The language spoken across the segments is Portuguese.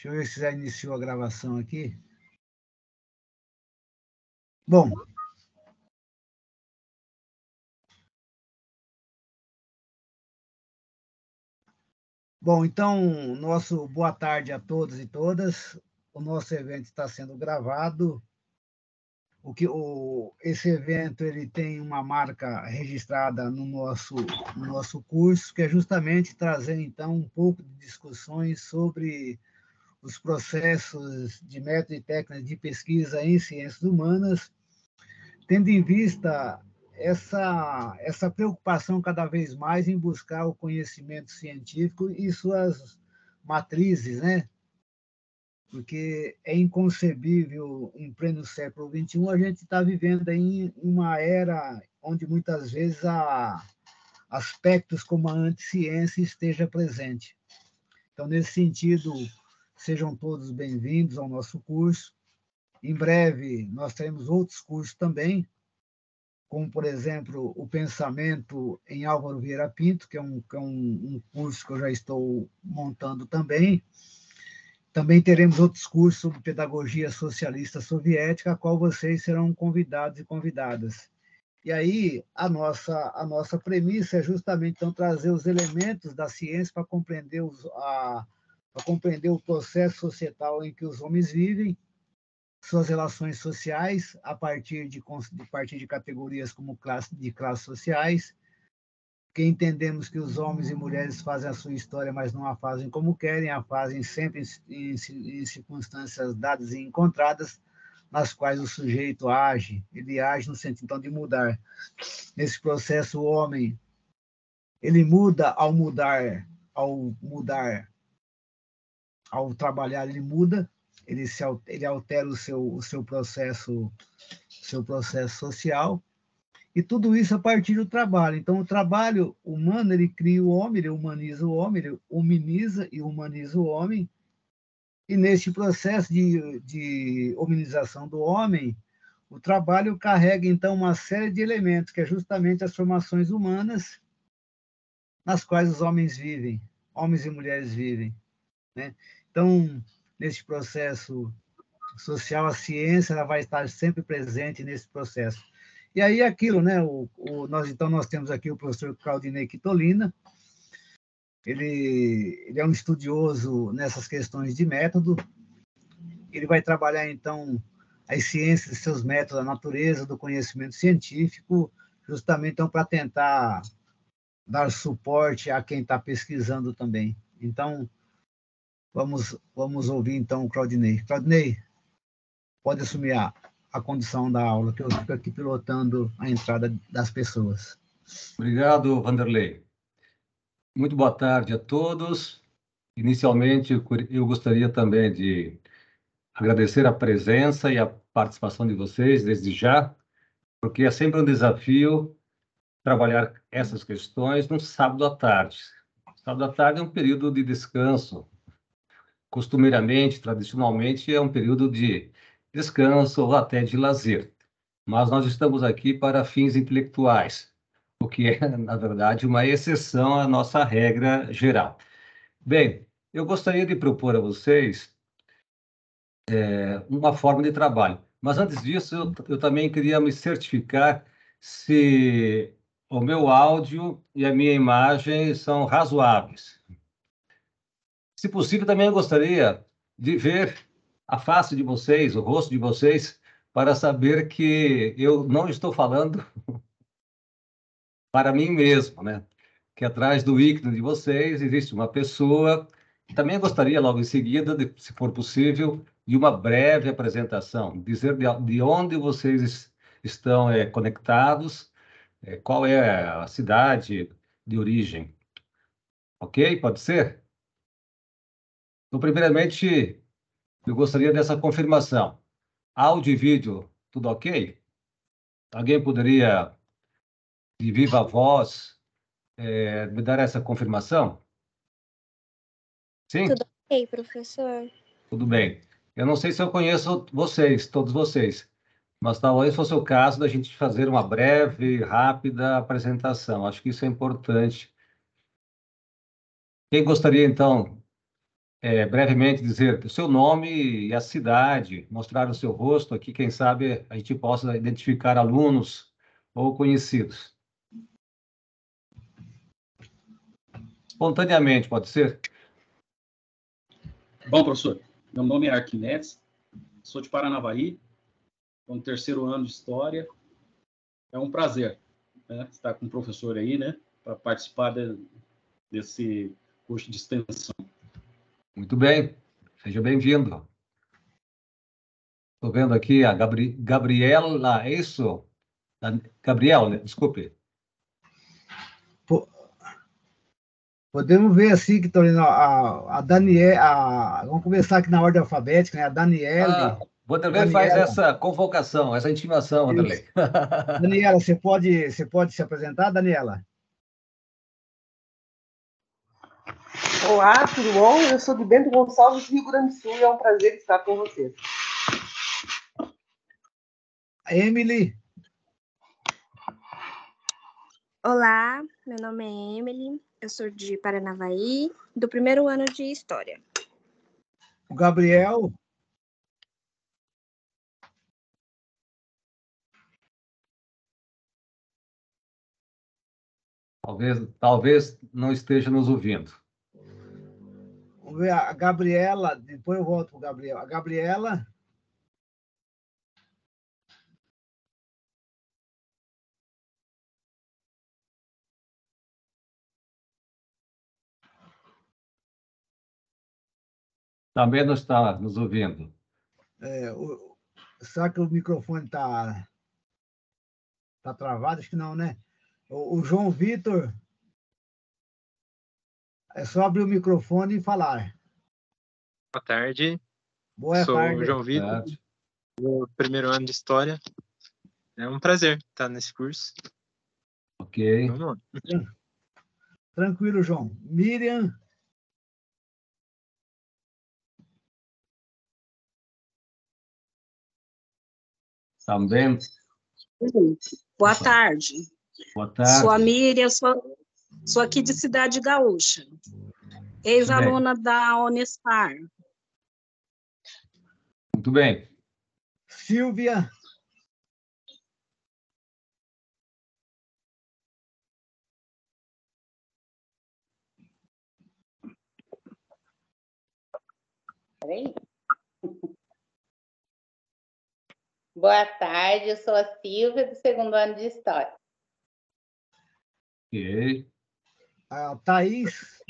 Deixa eu ver se já iniciou a gravação aqui. Bom, então, nosso boa tarde a todos e todas. O nosso evento está sendo gravado. Esse evento ele tem uma marca registrada no nosso curso, que é justamente trazer, então, um pouco de discussões sobre os processos de método e técnicas de pesquisa em ciências humanas, tendo em vista essa preocupação cada vez mais em buscar o conhecimento científico e suas matrizes, né? Porque é inconcebível, em pleno século XXI, a gente está vivendo em uma era onde muitas vezes há aspectos como a anticiência esteja presente. Então, nesse sentido, sejam todos bem-vindos ao nosso curso. Em breve, nós teremos outros cursos também, como, por exemplo, o Pensamento em Álvaro Vieira Pinto, que é um curso que eu já estou montando também. Também teremos outros cursos sobre pedagogia socialista soviética, a qual vocês serão convidados e convidadas. E aí, a nossa premissa é justamente, então, trazer os elementos da ciência para compreender o processo societal em que os homens vivem, suas relações sociais, a partir de categorias como classe sociais, que entendemos que os homens e mulheres fazem a sua história, mas não a fazem como querem, a fazem sempre em circunstâncias dadas e encontradas, nas quais o sujeito age, ele age no sentido então, de mudar. Nesse processo, o homem, ele muda ao trabalhar, ele muda, ele altera o seu processo social, e tudo isso a partir do trabalho. Então, o trabalho humano, ele cria o homem, ele humaniza o homem, ele humaniza e humaniza o homem, e neste processo de humanização do homem, o trabalho carrega, então, uma série de elementos, que é justamente as formações humanas nas quais os homens vivem, homens e mulheres vivem, né? Então, neste processo social, a ciência ela vai estar sempre presente nesse processo. E aí aquilo, né? Nós temos aqui o professor Claudinei Quitolina, ele é um estudioso nessas questões de método, ele vai trabalhar, então, as ciências, seus métodos, a natureza do conhecimento científico, justamente então, para tentar dar suporte a quem está pesquisando também. Então, vamos ouvir, então, o Claudinei. Claudinei, pode assumir a condição da aula, que eu fico aqui pilotando a entrada das pessoas. Obrigado, Vanderlei. Muito boa tarde a todos. Inicialmente, eu gostaria também de agradecer a presença e a participação de vocês desde já, porque é sempre um desafio trabalhar essas questões no sábado à tarde. Sábado à tarde é um período de descanso. Costumeiramente, tradicionalmente, é um período de descanso ou até de lazer. Mas nós estamos aqui para fins intelectuais, o que é, na verdade, uma exceção à nossa regra geral. Bem, eu gostaria de propor a vocês uma forma de trabalho. Mas antes disso, eu também queria me certificar se o meu áudio e a minha imagem são razoáveis. Se possível, também eu gostaria de ver a face de vocês, o rosto de vocês, para saber que eu não estou falando para mim mesmo, né? Que atrás do ícone de vocês existe uma pessoa. Também gostaria, logo em seguida, se for possível, de uma breve apresentação, dizer de onde vocês estão conectados, qual é a cidade de origem. Ok? Pode ser? Então, primeiramente, eu gostaria dessa confirmação. Áudio e vídeo, tudo ok? Alguém poderia, de viva voz, me dar essa confirmação? Sim? Tudo ok, professor? Tudo bem. Eu não sei se eu conheço vocês, todos vocês, mas talvez fosse o caso da gente fazer uma breve, rápida apresentação. Acho que isso é importante. Quem gostaria, então, brevemente dizer o seu nome e a cidade, mostrar o seu rosto aqui, quem sabe a gente possa identificar alunos ou conhecidos. Espontaneamente, pode ser? Bom, professor, meu nome é Arquimedes, sou de Paranavaí, estou no 3º ano de História. É um prazer, né, estar com o professor aí, né, para participar desse curso de extensão. Muito bem, seja bem-vindo. Estou vendo aqui a Gabriela, é isso? Gabriel, né? Desculpe. Podemos ver assim, que a Daniela, vamos começar aqui na ordem alfabética, né? A Daniele. Vanderlei faz essa convocação, essa intimação, Vanderlei. Daniela, você pode se apresentar, Daniela? Olá, tudo bom? Eu sou de Bento Gonçalves, Rio Grande do Sul, e é um prazer estar com vocês. Emily. Olá, meu nome é Emily, eu sou de Paranavaí, do 1º ano de História. O Gabriel. Talvez não esteja nos ouvindo. Vamos ver a Gabriela, depois eu volto para o Gabriel. A Gabriela. Também não está nos ouvindo. Será que o microfone está travado? Acho que não, né? O João Vitor, é só abrir o microfone e falar. Boa tarde. Boa Sou tarde. o João Vitor, do 1º ano de História. É um prazer estar nesse curso. Ok. Vamos lá. Tranquilo, João. Miriam. Também. Boa tarde. Boa tarde. Sou a Miriam, sou aqui de Cidade Gaúcha, ex-aluna da Unespar. Muito bem. Silvia. Peraí. Boa tarde, eu sou a Silvia, do 2º ano de História. Ok. A Thaís.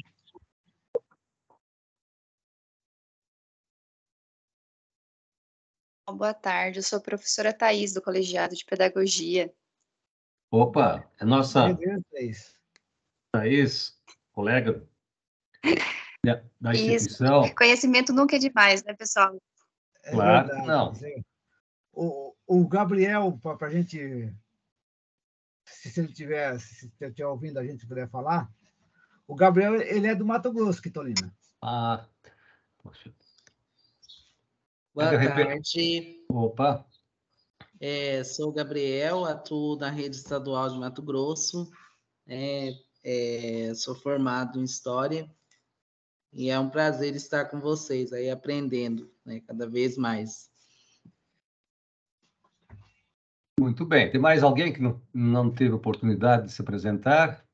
Boa tarde, eu sou a professora Thaís, do Colegiado de Pedagogia. Opa, é nossa Thaís. Thaís, colega da Isso, instituição. conhecimento nunca é demais, né, pessoal? Claro, verdade. não. O Gabriel, para a gente, se ele estiver ouvindo a gente puder falar, o Gabriel, ele é do Mato Grosso, Quitolina. Poxa. Boa tarde. Opa. Sou o Gabriel, atuo na Rede Estadual de Mato Grosso, sou formado em História, e é um prazer estar com vocês aí, aprendendo, né, cada vez mais. Muito bem. Tem mais alguém que não teve oportunidade de se apresentar?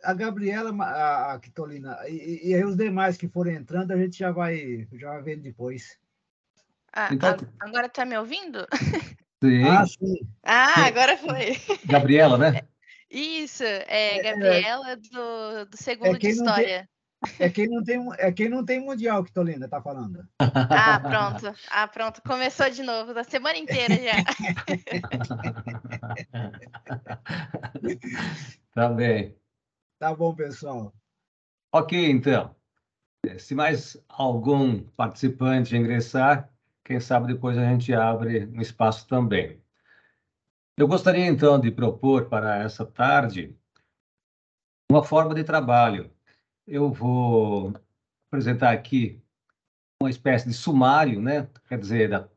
A Gabriela, a Quitolina, e aí os demais que forem entrando, a gente já vai vendo depois. Então, agora está me ouvindo? Sim. Sim. Agora foi. Gabriela, né? Isso, Gabriela do 2º de História. Quem não tem mundial, Quitolina, tá falando. Pronto. Começou de novo, da semana inteira já. Tá bem. Tá bom, pessoal. Ok, então. Se mais algum participante ingressar, quem sabe depois a gente abre um espaço também. Eu gostaria, então, de propor para essa tarde uma forma de trabalho. Eu vou apresentar aqui uma espécie de sumário, né? Quer dizer,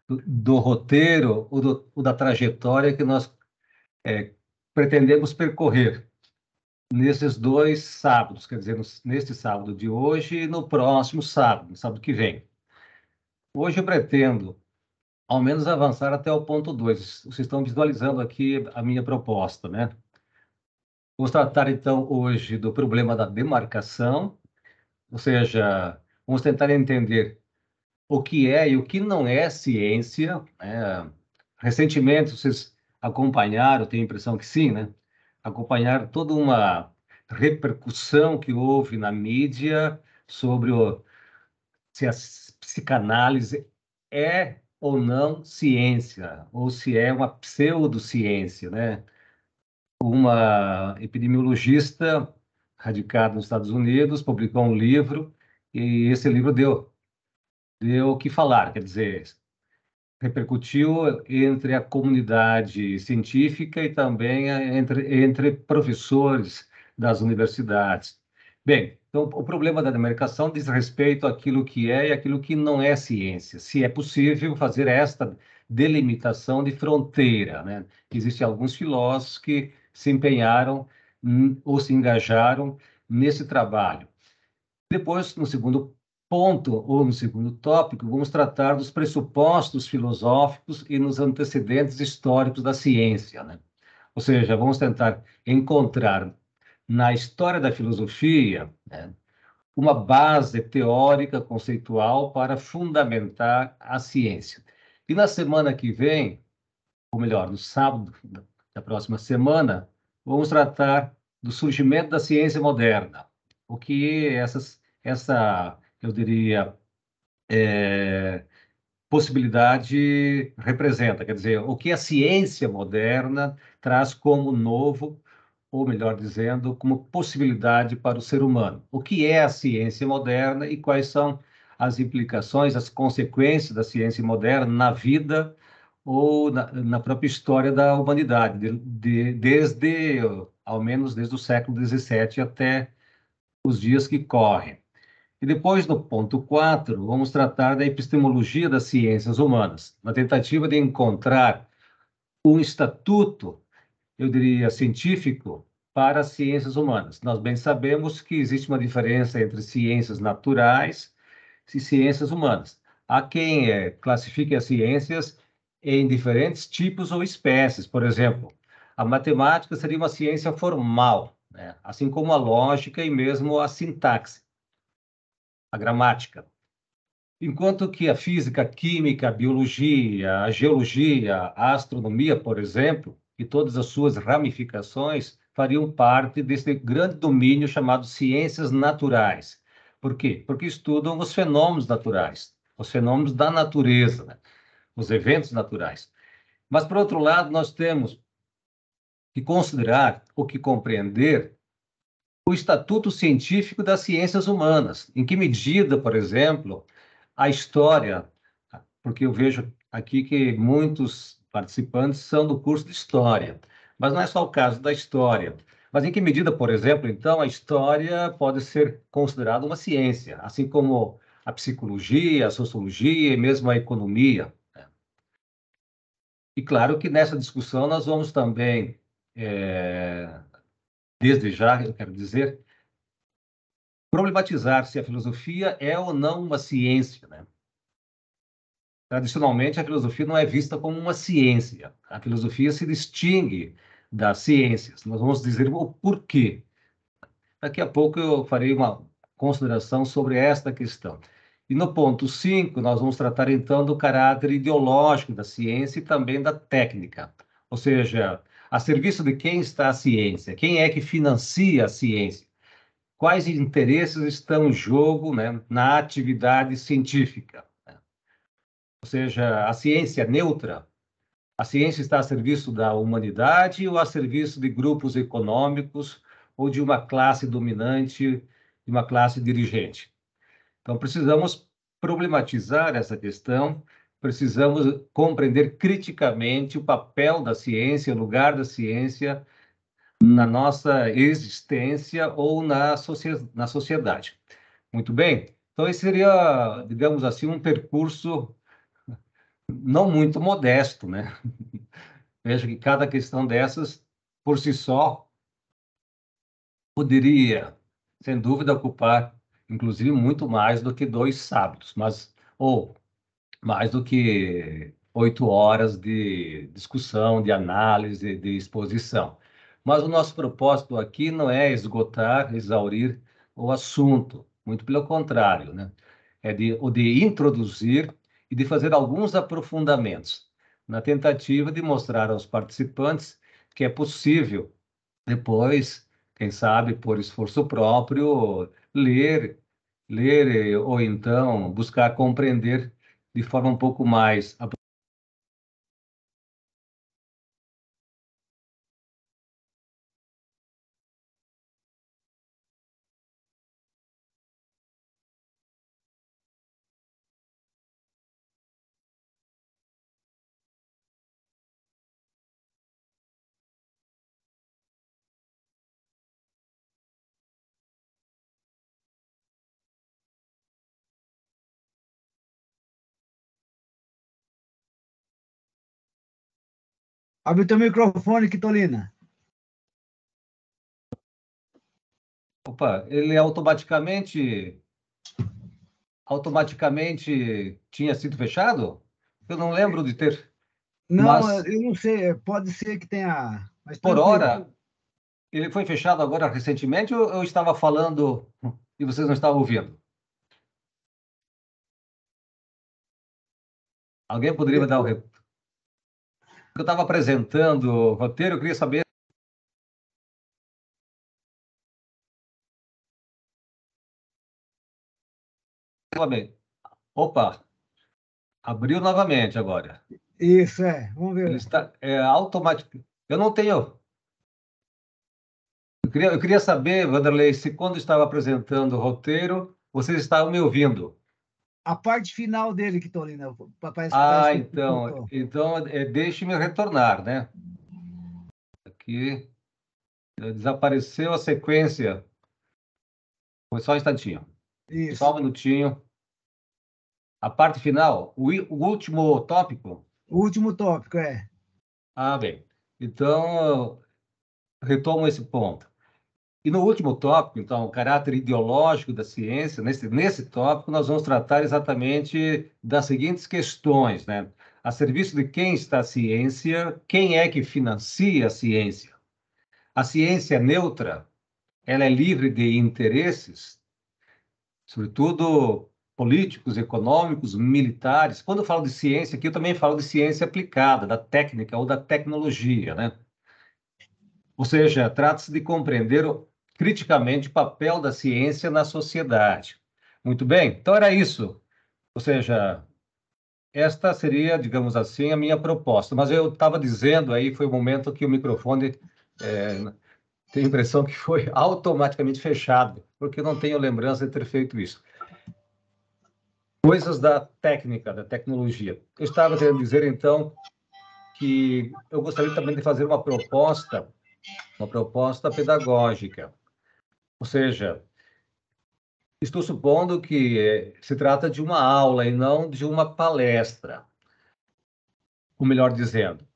do roteiro ou da trajetória que nós pretendemos percorrer nesses 2 sábados, quer dizer, neste sábado de hoje e no próximo sábado, no sábado que vem. Hoje eu pretendo, ao menos, avançar até o ponto 2. Vocês estão visualizando aqui a minha proposta, né? Vamos tratar, então, hoje do problema da demarcação, ou seja, vamos tentar entender o que é e o que não é ciência, né? Recentemente, vocês acompanharam, tenho a impressão que sim, né? Acompanharam toda uma repercussão que houve na mídia sobre se a psicanálise é ou não ciência, ou se é uma pseudociência, né? Uma epidemiologista radicada nos Estados Unidos publicou um livro, e esse livro deu o que falar, quer dizer, repercutiu entre a comunidade científica e também entre professores das universidades. Bem, então, o problema da demarcação diz respeito àquilo que é e àquilo que não é ciência. Se é possível fazer esta delimitação de fronteira, né? Existem alguns filósofos que se empenharam ou se engajaram nesse trabalho. Depois, no segundo ponto, ou no segundo tópico, vamos tratar dos pressupostos filosóficos e nos antecedentes históricos da ciência, né? Ou seja, vamos tentar encontrar na história da filosofia, né, uma base teórica, conceitual para fundamentar a ciência. E na semana que vem, ou melhor, no sábado da próxima semana, vamos tratar do surgimento da ciência moderna. O que essa, eu diria, possibilidade representa, quer dizer, o que a ciência moderna traz como novo, ou melhor dizendo, como possibilidade para o ser humano. O que é a ciência moderna e quais são as implicações, as consequências da ciência moderna na vida ou na própria história da humanidade, desde, ao menos desde o século XVII até os dias que correm. E depois, no ponto 4, vamos tratar da epistemologia das ciências humanas, na tentativa de encontrar um estatuto, eu diria, científico para as ciências humanas. Nós bem sabemos que existe uma diferença entre ciências naturais e ciências humanas. Há quem classifique as ciências em diferentes tipos ou espécies. Por exemplo, a matemática seria uma ciência formal, né? Assim como a lógica e mesmo a sintaxe, a gramática. Enquanto que a física, a química, a biologia, a geologia, a astronomia, por exemplo, e todas as suas ramificações fariam parte desse grande domínio chamado ciências naturais. Por quê? Porque estudam os fenômenos naturais, os fenômenos da natureza, né? Os eventos naturais. Mas, por outro lado, nós temos que considerar ou que compreender o estatuto científico das ciências humanas. Em que medida, por exemplo, a história, porque eu vejo aqui que muitos participantes são do curso de História, mas não é só o caso da História. Mas em que medida, por exemplo, então, a História pode ser considerada uma ciência, assim como a psicologia, a sociologia e mesmo a economia, né? E claro que nessa discussão nós vamos também, desde já, eu quero dizer, problematizar se a filosofia é ou não uma ciência, né? Tradicionalmente, a filosofia não é vista como uma ciência. A filosofia se distingue das ciências. Nós vamos dizer o porquê. Daqui a pouco eu farei uma consideração sobre esta questão. E no ponto 5, nós vamos tratar então do caráter ideológico da ciência e também da técnica. Ou seja, a serviço de quem está a ciência? Quem é que financia a ciência? Quais interesses estão em jogo, né, na atividade científica? Ou seja, a ciência é neutra? A ciência está a serviço da humanidade ou a serviço de grupos econômicos ou de uma classe dominante, de uma classe dirigente? Então, precisamos problematizar essa questão, precisamos compreender criticamente o papel da ciência, o lugar da ciência na nossa existência ou na sociedade. Muito bem? Então, esse seria, digamos assim, um percurso não muito modesto, né? Veja que cada questão dessas, por si só, poderia, sem dúvida, ocupar, inclusive, muito mais do que 2 sábados, ou mais do que 8 horas de discussão, de análise, de exposição. Mas o nosso propósito aqui não é esgotar, exaurir o assunto, muito pelo contrário, né? É de introduzir e de fazer alguns aprofundamentos, na tentativa de mostrar aos participantes que é possível, depois, quem sabe, por esforço próprio, ler ou então buscar compreender de forma um pouco mais. Abre teu microfone, Kitolina. Opa, ele automaticamente tinha sido fechado? Eu não lembro de ter, Não, mas eu não sei, pode ser que tenha, mas por tranquilo. hora ele foi fechado agora recentemente ou eu estava falando e vocês não estavam ouvindo? Alguém poderia me dar o eu estava apresentando o roteiro, eu queria saber. Opa, abriu novamente agora. Isso, vamos Ele ver. está automático. Eu não tenho. Eu queria saber, Vanderlei, se quando estava apresentando o roteiro, vocês estavam me ouvindo. A parte final dele, Kitolina, parece Ah, que então, faltou. deixe-me retornar, né? Aqui desapareceu a sequência. Foi só um instantinho. Isso. Só um minutinho. A parte final, o último tópico. O último tópico, Ah, bem. Então, retomo esse ponto. E no último tópico, então, o caráter ideológico da ciência, nesse tópico, nós vamos tratar exatamente das seguintes questões, né? A serviço de quem está a ciência, quem é que financia a ciência? A ciência é neutra? Ela é livre de interesses, sobretudo políticos, econômicos, militares. Quando eu falo de ciência aqui, eu também falo de ciência aplicada, da técnica ou da tecnologia, né? Ou seja, trata-se de compreender criticamente o papel da ciência na sociedade. Muito bem, então era isso. Ou seja, esta seria, digamos assim, a minha proposta. Mas eu estava dizendo aí, foi o momento que o microfone tem a impressão que foi automaticamente fechado, porque eu não tenho lembrança de ter feito isso. Coisas da técnica, da tecnologia. Eu estava querendo dizer, então, que eu gostaria também de fazer uma proposta pedagógica. Ou seja, estou supondo que se trata de uma aula e não de uma palestra, ou melhor dizendo,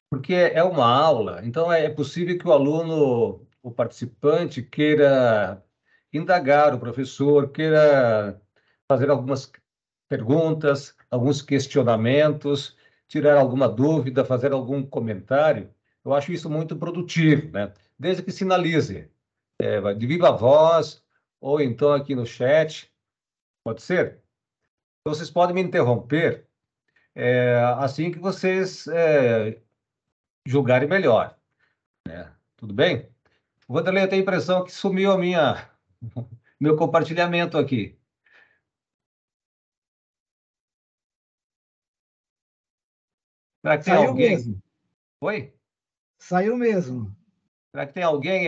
porque é uma aula, então é possível que o aluno, o participante, queira indagar o professor, queira fazer algumas perguntas, alguns questionamentos, tirar alguma dúvida, fazer algum comentário. Eu acho isso muito produtivo, né? Desde que sinalize, de viva voz, ou então aqui no chat. Pode ser? Então, vocês podem me interromper assim que vocês julgarem melhor. Tudo bem? Vanderlei, eu tenho a impressão que sumiu meu compartilhamento aqui. Será que tem Saiu alguém? mesmo. Oi? Saiu mesmo. Será que tem alguém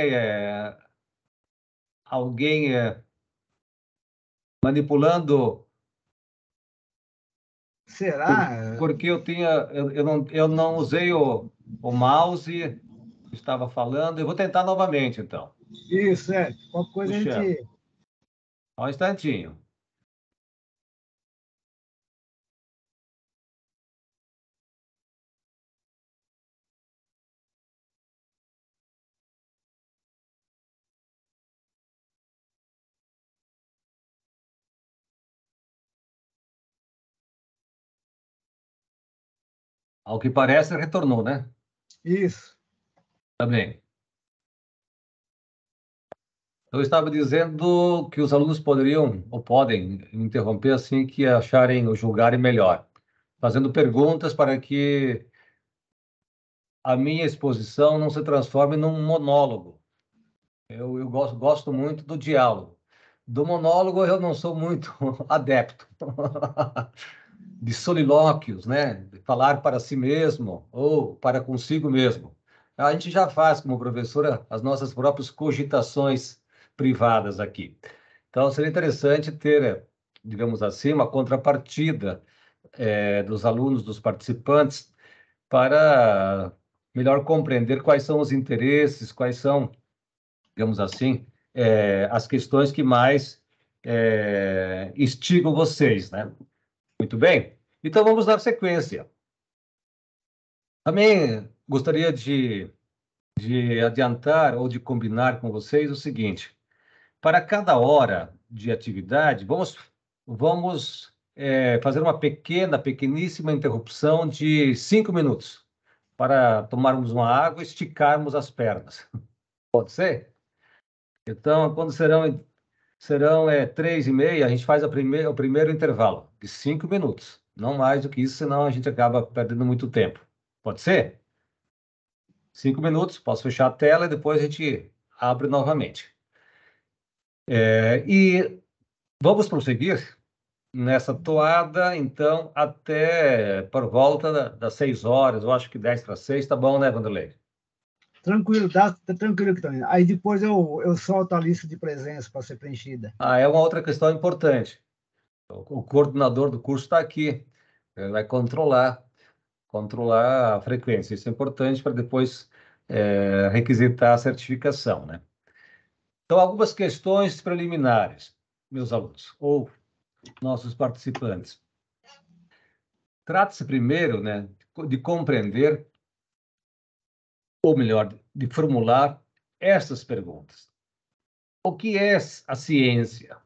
manipulando? Será? Porque eu não usei o mouse, estava falando. Eu vou tentar novamente, então. Isso, qualquer coisa a Puxa, gente... só um instantinho. Ao que parece, retornou, né? Isso. Tá bem. Eu estava dizendo que os alunos poderiam ou podem me interromper assim que acharem ou julgarem melhor, fazendo perguntas para que a minha exposição não se transforme num monólogo. Eu gosto muito do diálogo. Do monólogo eu não sou muito adepto. De solilóquios, né? De falar para si mesmo ou para consigo mesmo. A gente já faz, como professora, as nossas próprias cogitações privadas aqui. Então, seria interessante ter, digamos assim, uma contrapartida dos alunos, dos participantes, para melhor compreender quais são os interesses, quais são, digamos assim, as questões que mais instigam vocês, né? Muito bem? Então, vamos dar sequência. Também gostaria de adiantar ou de combinar com vocês o seguinte: para cada hora de atividade, vamos fazer uma pequeníssima interrupção de 5 minutos para tomarmos uma água e esticarmos as pernas. Pode ser? Então, quando serão 3h30, a gente faz o primeiro intervalo de 5 minutos. Não mais do que isso, senão a gente acaba perdendo muito tempo. Pode ser? 5 minutos, posso fechar a tela e depois a gente abre novamente. E vamos prosseguir nessa toada, então, até por volta das 6 horas, eu acho que 10 para 6, tá bom, né, Vanderlei? Tranquilo, tá tranquilo que tá indo. Aí depois eu solto a lista de presença para ser preenchida. É uma outra questão importante. O coordenador do curso está aqui. Ele vai controlar a frequência. Isso é importante para depois requisitar a certificação, né? Então, algumas questões preliminares, meus alunos, ou nossos participantes. Trata-se primeiro, né, de compreender, ou melhor, de formular essas perguntas. O que é a ciência?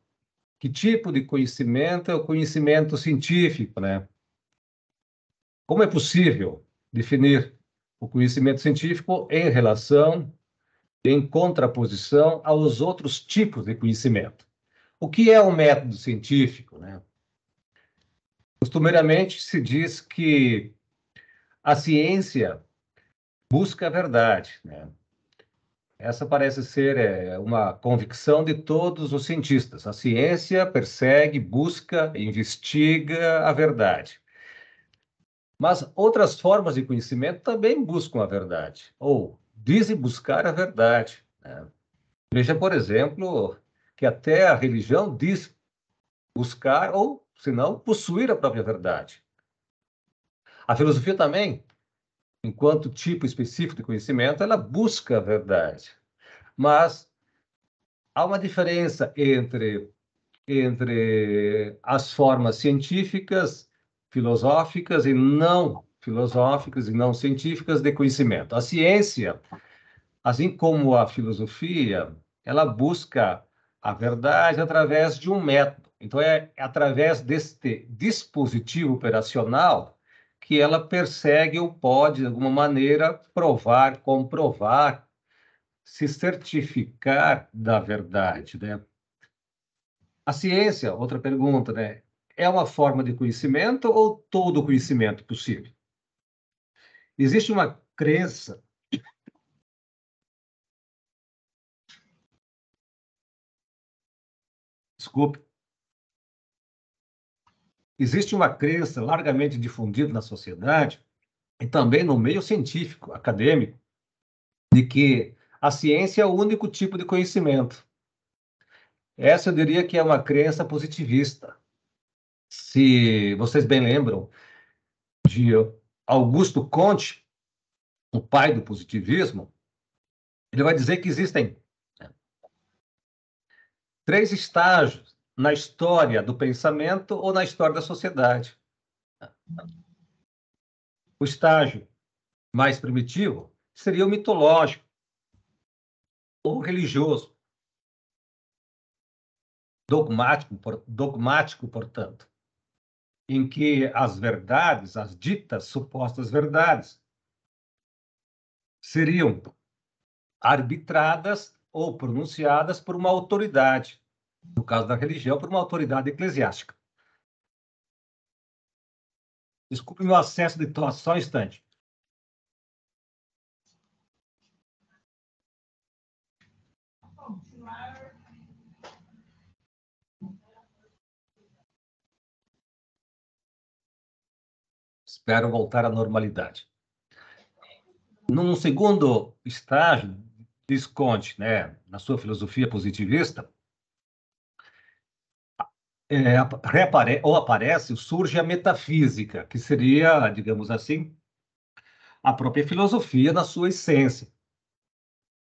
Que tipo de conhecimento é o conhecimento científico, né? Como é possível definir o conhecimento científico em contraposição aos outros tipos de conhecimento? O que é o método científico, né? Costumeiramente se diz que a ciência busca a verdade, né? Essa parece ser uma convicção de todos os cientistas. A ciência persegue, busca, investiga a verdade. Mas outras formas de conhecimento também buscam a verdade, ou dizem buscar a verdade, né? Veja, por exemplo, que até a religião diz buscar, ou, se não, possuir a própria verdade. A filosofia também, enquanto tipo específico de conhecimento, ela busca a verdade. Mas há uma diferença entre as formas científicas, filosóficas e não científicas de conhecimento. A ciência, assim como a filosofia, ela busca a verdade através de um método. Então, é através deste dispositivo operacional que ela persegue ou pode, de alguma maneira, provar, comprovar, se certificar da verdade, né? A ciência, outra pergunta, né? É uma forma de conhecimento ou todo conhecimento possível? Existe uma crença. Desculpe. Existe uma crença largamente difundida na sociedade e também no meio científico, acadêmico, de que a ciência é o único tipo de conhecimento. Essa eu diria que é uma crença positivista. Se vocês bem lembram de Augusto Comte, o pai do positivismo, ele vai dizer que existem 3 estágios na história do pensamento ou na história da sociedade. O estágio mais primitivo seria o mitológico ou religioso, dogmático, portanto. em que as verdades, as ditas supostas verdades, seriam arbitradas ou pronunciadas por uma autoridade, no caso da religião, por uma autoridade eclesiástica. Desculpe meu acesso de tosse, só um instante. Espero voltar à normalidade. Num segundo estágio, Visconti, né, na sua filosofia positivista, aparece, surge a metafísica, que seria, digamos assim, a própria filosofia na sua essência,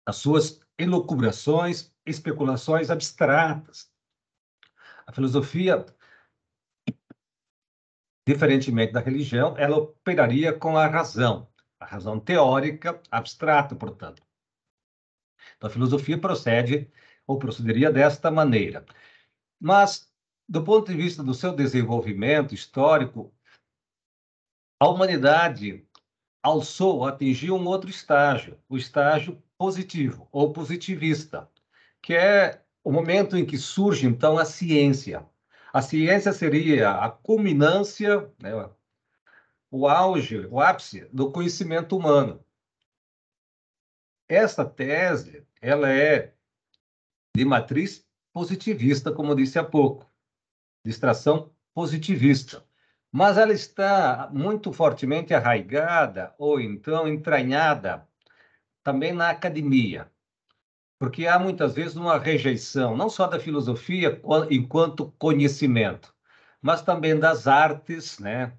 as suas elucubrações, especulações abstratas. A filosofia, diferentemente da religião, ela operaria com a razão teórica abstrata, portanto. Então, a filosofia procederia desta maneira. Mas, do ponto de vista do seu desenvolvimento histórico, a humanidade atingiu um outro estágio, o estágio positivo ou positivista, que é o momento em que surge, então, a ciência. A ciência seria a culminância, né, o auge, o ápice do conhecimento humano. Essa tese, ela é de matriz positivista, como eu disse há pouco, de extração positivista. Mas ela está muito fortemente arraigada ou então entranhada também na academia, porque há muitas vezes uma rejeição, não só da filosofia enquanto conhecimento, mas também das artes, né?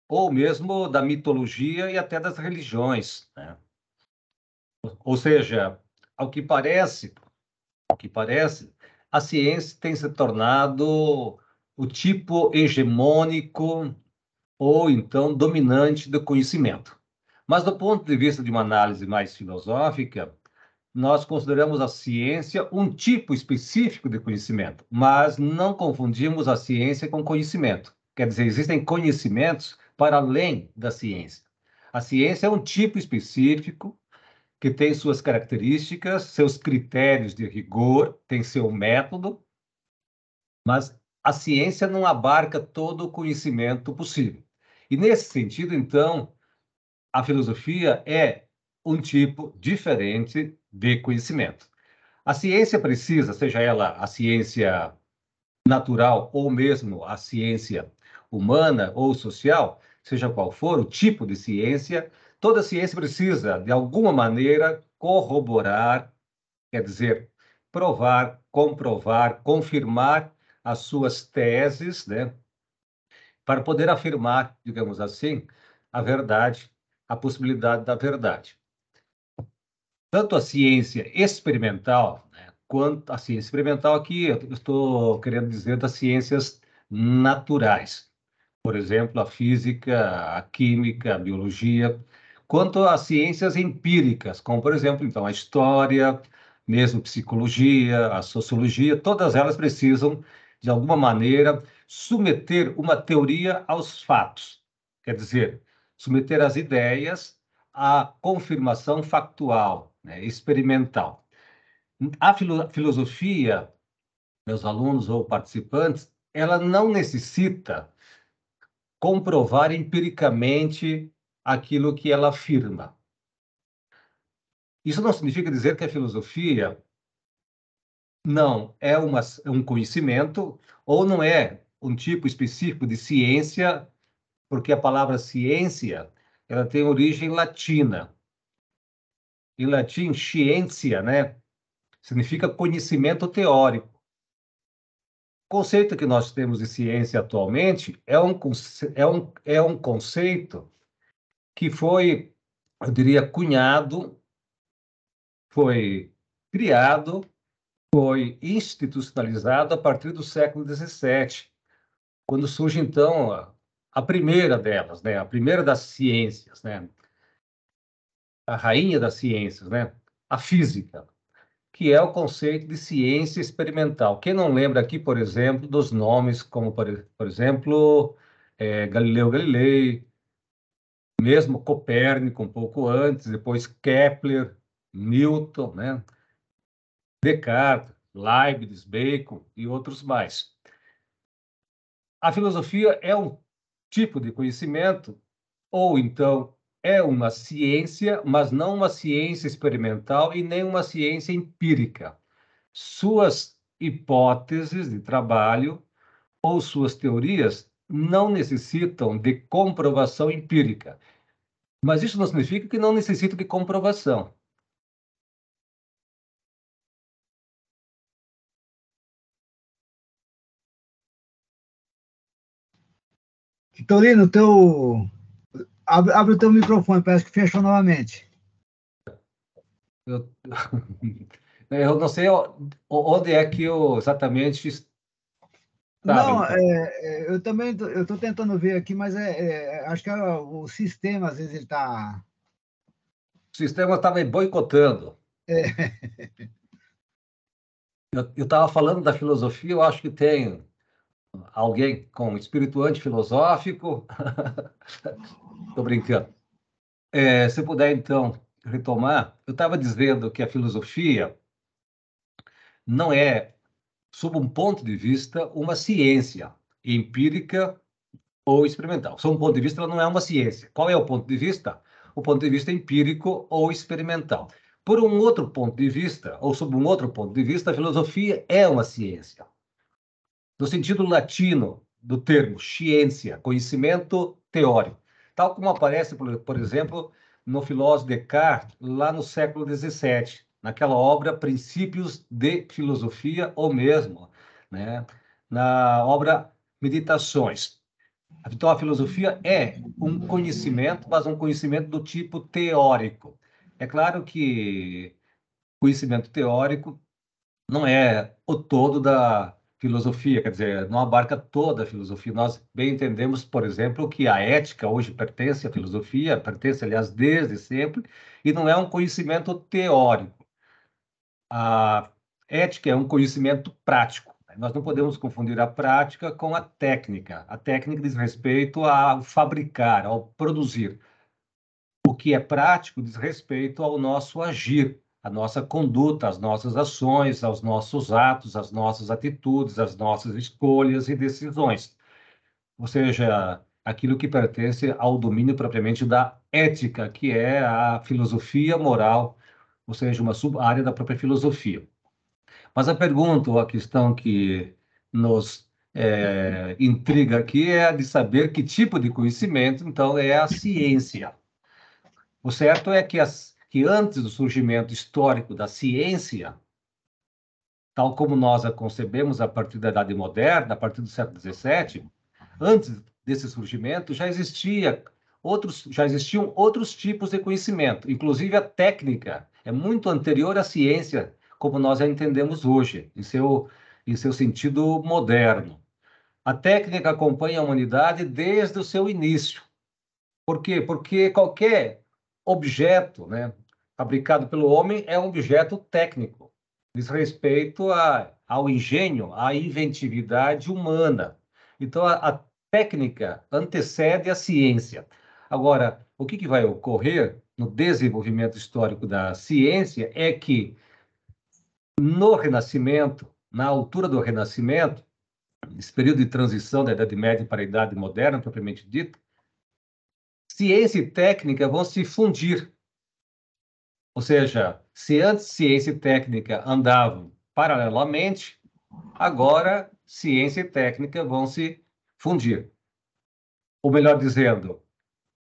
Ou mesmo da mitologia e até das religiões, né? Ou seja, ao que parece, a ciência tem se tornado o tipo hegemônico ou então dominante do conhecimento. Mas do ponto de vista de uma análise mais filosófica, nós consideramos a ciência um tipo específico de conhecimento, mas não confundimos a ciência com conhecimento. Quer dizer, existem conhecimentos para além da ciência. A ciência é um tipo específico que tem suas características, seus critérios de rigor, tem seu método, mas a ciência não abarca todo o conhecimento possível. E nesse sentido, então, a filosofia é um tipo diferente de conhecimento. A ciência precisa, seja ela a ciência natural ou mesmo a ciência humana ou social, seja qual for o tipo de ciência, toda ciência precisa, de alguma maneira, corroborar, quer dizer, provar, comprovar, confirmar as suas teses, né, para poder afirmar, digamos assim, a verdade, a possibilidade da verdade. Tanto a ciência experimental, né, quanto a ciência experimental aqui, eu estou querendo dizer das ciências naturais. Por exemplo, a física, a química, a biologia, quanto às ciências empíricas, como, por exemplo, então, a história, mesmo psicologia, a sociologia, todas elas precisam, de alguma maneira, submeter uma teoria aos fatos. Quer dizer, submeter as ideias à confirmação factual, né, experimental. A filosofia, meus alunos ou participantes, ela não necessita comprovar empiricamente aquilo que ela afirma. Isso não significa dizer que a filosofia não é um conhecimento ou não é um tipo específico de ciência, porque a palavra ciência ela tem origem latina. Em latim, scientia, né, significa conhecimento teórico. O conceito que nós temos de ciência atualmente é um conceito que foi, eu diria, cunhado, foi criado, foi institucionalizado a partir do século XVII, quando surge, então, a primeira delas, né? A primeira das ciências, né? A rainha das ciências, né? A física, que é o conceito de ciência experimental. Quem não lembra aqui, por exemplo, dos nomes como, por exemplo, Galileu Galilei, mesmo Copérnico, um pouco antes, depois Kepler, Newton, né? Descartes, Leibniz, Bacon e outros mais. A filosofia é um tipo de conhecimento, ou então é uma ciência, mas não uma ciência experimental e nem uma ciência empírica. Suas hipóteses de trabalho ou suas teorias não necessitam de comprovação empírica. Mas isso não significa que não necessita de comprovação. Vitorino, abre o teu microfone, parece que fechou novamente. Eu, eu não sei onde é que eu exatamente estava. Não, Então. eu também estou tentando ver aqui, mas acho que o sistema, às vezes, ele está... O sistema está me boicotando. Eu estava falando da filosofia, eu acho que tem alguém com espírito antifilosófico. Estou brincando. Se puder, então, retomar, eu estava dizendo que a filosofia não é, sob um ponto de vista, uma ciência empírica ou experimental. Sob um ponto de vista, ela não é uma ciência. Qual é o ponto de vista? O ponto de vista empírico ou experimental. Por um outro ponto de vista, ou sob um outro ponto de vista, a filosofia é uma ciência. No sentido latino do termo ciência, conhecimento teórico, tal como aparece, por exemplo, no filósofo Descartes, lá no século XVII, naquela obra Princípios de Filosofia, ou mesmo, né, na obra Meditações. Então, a filosofia é um conhecimento, mas um conhecimento do tipo teórico. É claro que conhecimento teórico não é o todo da filosofia, quer dizer, não abarca toda a filosofia. Nós bem entendemos, por exemplo, que a ética hoje pertence à filosofia, pertence, aliás, desde sempre, e não é um conhecimento teórico. A ética é um conhecimento prático. Nós não podemos confundir a prática com a técnica. A técnica diz respeito ao fabricar, ao produzir. O que é prático diz respeito ao nosso agir, à nossa conduta, às nossas ações, aos nossos atos, às nossas atitudes, às nossas escolhas e decisões. Ou seja, aquilo que pertence ao domínio propriamente da ética, que é a filosofia moral, ou seja, uma sub-área da própria filosofia. Mas a pergunta, ou a questão que nos intriga aqui é a de saber que tipo de conhecimento, então, é a ciência. O certo é que antes do surgimento histórico da ciência, tal como nós a concebemos a partir da Idade Moderna, a partir do século XVII, antes desse surgimento já existiam outros tipos de conhecimento, inclusive a técnica é muito anterior à ciência, como nós a entendemos hoje, em seu sentido moderno. A técnica acompanha a humanidade desde o seu início. Por quê? Porque qualquer objeto, né, fabricado pelo homem é um objeto técnico, diz respeito ao engenho, à inventividade humana. Então, a técnica antecede a ciência. Agora, o que vai ocorrer no desenvolvimento histórico da ciência é que, no Renascimento, na altura do Renascimento, esse período de transição da Idade Média para a Idade Moderna, propriamente dita, ciência e técnica vão se fundir. Ou seja, se antes ciência e técnica andavam paralelamente, agora ciência e técnica vão se fundir. Ou melhor dizendo,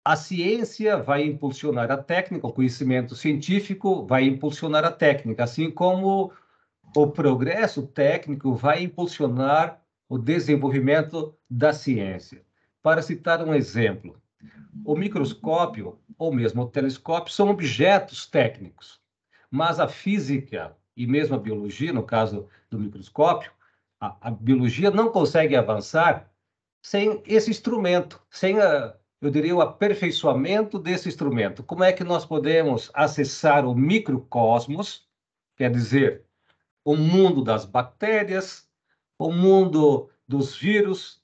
a ciência vai impulsionar a técnica, o conhecimento científico vai impulsionar a técnica, assim como o progresso técnico vai impulsionar o desenvolvimento da ciência. Para citar um exemplo, o microscópio ou mesmo o telescópio são objetos técnicos, mas a física e mesmo a biologia, no caso do microscópio, a biologia não consegue avançar sem esse instrumento, sem, eu diria, o aperfeiçoamento desse instrumento. Como é que nós podemos acessar o microcosmos, quer dizer, o mundo das bactérias, o mundo dos vírus,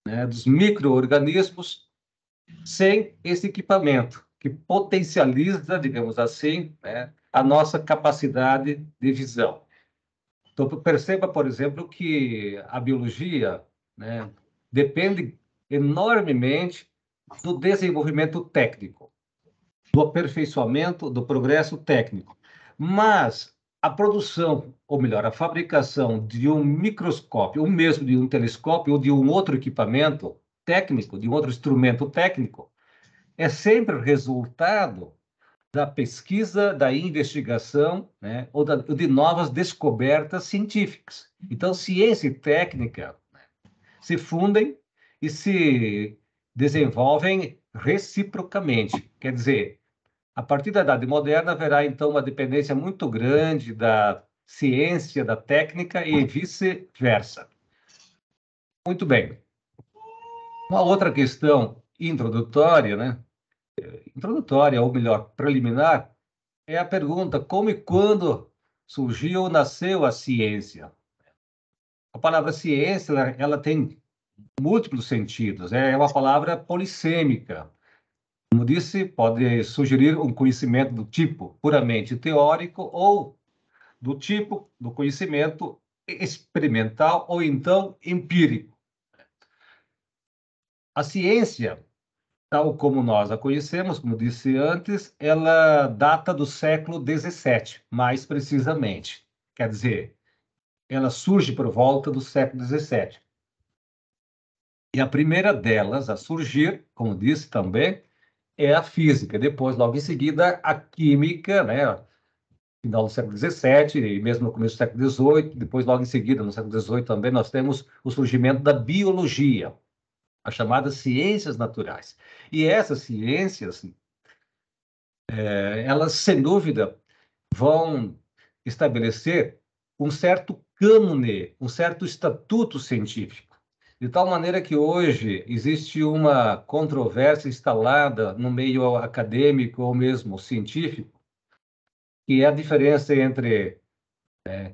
né, dos micro-organismos, sem esse equipamento, que potencializa, digamos assim, né, a nossa capacidade de visão. Então, perceba, por exemplo, que a biologia, né, depende enormemente do desenvolvimento técnico, do aperfeiçoamento, do progresso técnico. Mas a produção, ou melhor, a fabricação de um microscópio, ou mesmo de um telescópio, ou de um outro equipamento técnico, de um outro instrumento técnico, é sempre resultado da pesquisa, da investigação, né, ou de novas descobertas científicas. Então, ciência e técnica, né, se fundem e se desenvolvem reciprocamente. Quer dizer, a partir da Idade Moderna haverá, então, uma dependência muito grande da ciência, da técnica e vice-versa. Muito bem. Uma outra questão introdutória, né? Introdutória, ou melhor, preliminar, é a pergunta: como e quando surgiu ou nasceu a ciência? A palavra ciência, ela tem múltiplos sentidos, é uma palavra polissêmica. Como disse, pode sugerir um conhecimento do tipo puramente teórico ou do tipo do conhecimento experimental ou então empírico. A ciência, tal como nós a conhecemos, como disse antes, ela data do século XVII, mais precisamente. Quer dizer, ela surge por volta do século XVII. E a primeira delas a surgir, como disse também, é a física. Depois, logo em seguida, a química, né? Final do século XVII e mesmo no começo do século XVIII. Depois, logo em seguida, no século XVIII também, nós temos o surgimento da biologia, as chamadas ciências naturais. E essas ciências, elas, sem dúvida, vão estabelecer um certo cânone, um certo estatuto científico. De tal maneira que hoje existe uma controvérsia instalada no meio acadêmico ou mesmo científico, que é a diferença entre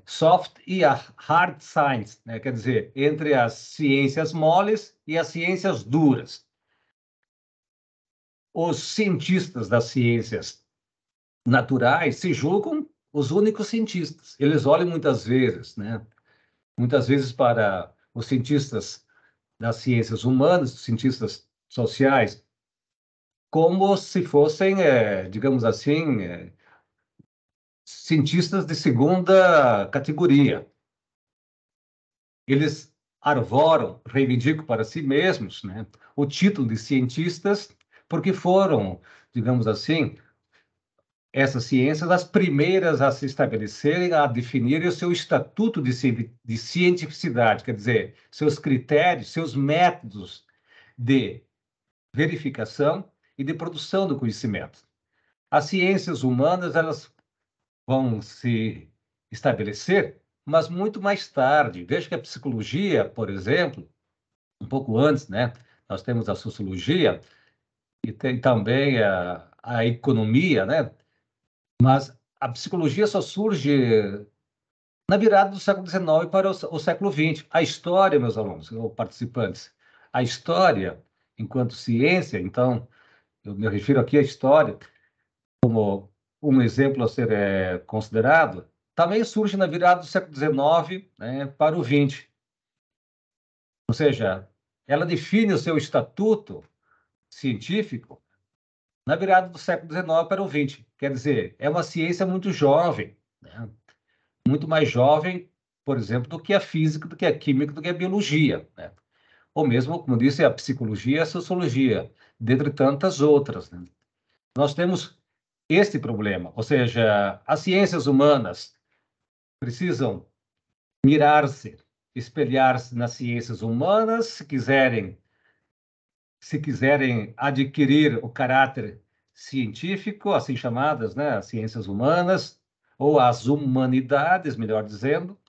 soft e a hard science, né? Quer dizer, entre as ciências moles e as ciências duras. Os cientistas das ciências naturais se julgam os únicos cientistas. Eles olham muitas vezes, né? Muitas vezes para os cientistas das ciências humanas, os cientistas sociais, como se fossem, digamos assim, cientistas de segunda categoria. Eles arvoram, reivindicam para si mesmos, né, o título de cientistas, porque foram, digamos assim, essas ciências as primeiras a se estabelecerem, a definirem o seu estatuto de cientificidade, quer dizer, seus critérios, seus métodos de verificação e de produção do conhecimento. As ciências humanas, elas vão se estabelecer, mas muito mais tarde. Veja que a psicologia, por exemplo, um pouco antes, né? Nós temos a sociologia e tem também a economia, né? Mas a psicologia só surge na virada do século XIX para o século XX. A história, meus alunos, ou participantes, a história, enquanto ciência, então, eu me refiro aqui à história como um exemplo a ser considerado, também surge na virada do século XIX, né, para o XX. Ou seja, ela define o seu estatuto científico na virada do século XIX para o XX. Quer dizer, é uma ciência muito jovem, né? Muito mais jovem, por exemplo, do que a física, do que a química, do que a biologia, né? Ou mesmo, como disse, a psicologia e a sociologia, dentre tantas outras, né? Nós temos este problema, ou seja, as ciências humanas precisam mirar-se, espelhar-se nas ciências humanas, se quiserem adquirir o caráter científico, assim chamadas, né, as ciências humanas, ou as humanidades, melhor dizendo,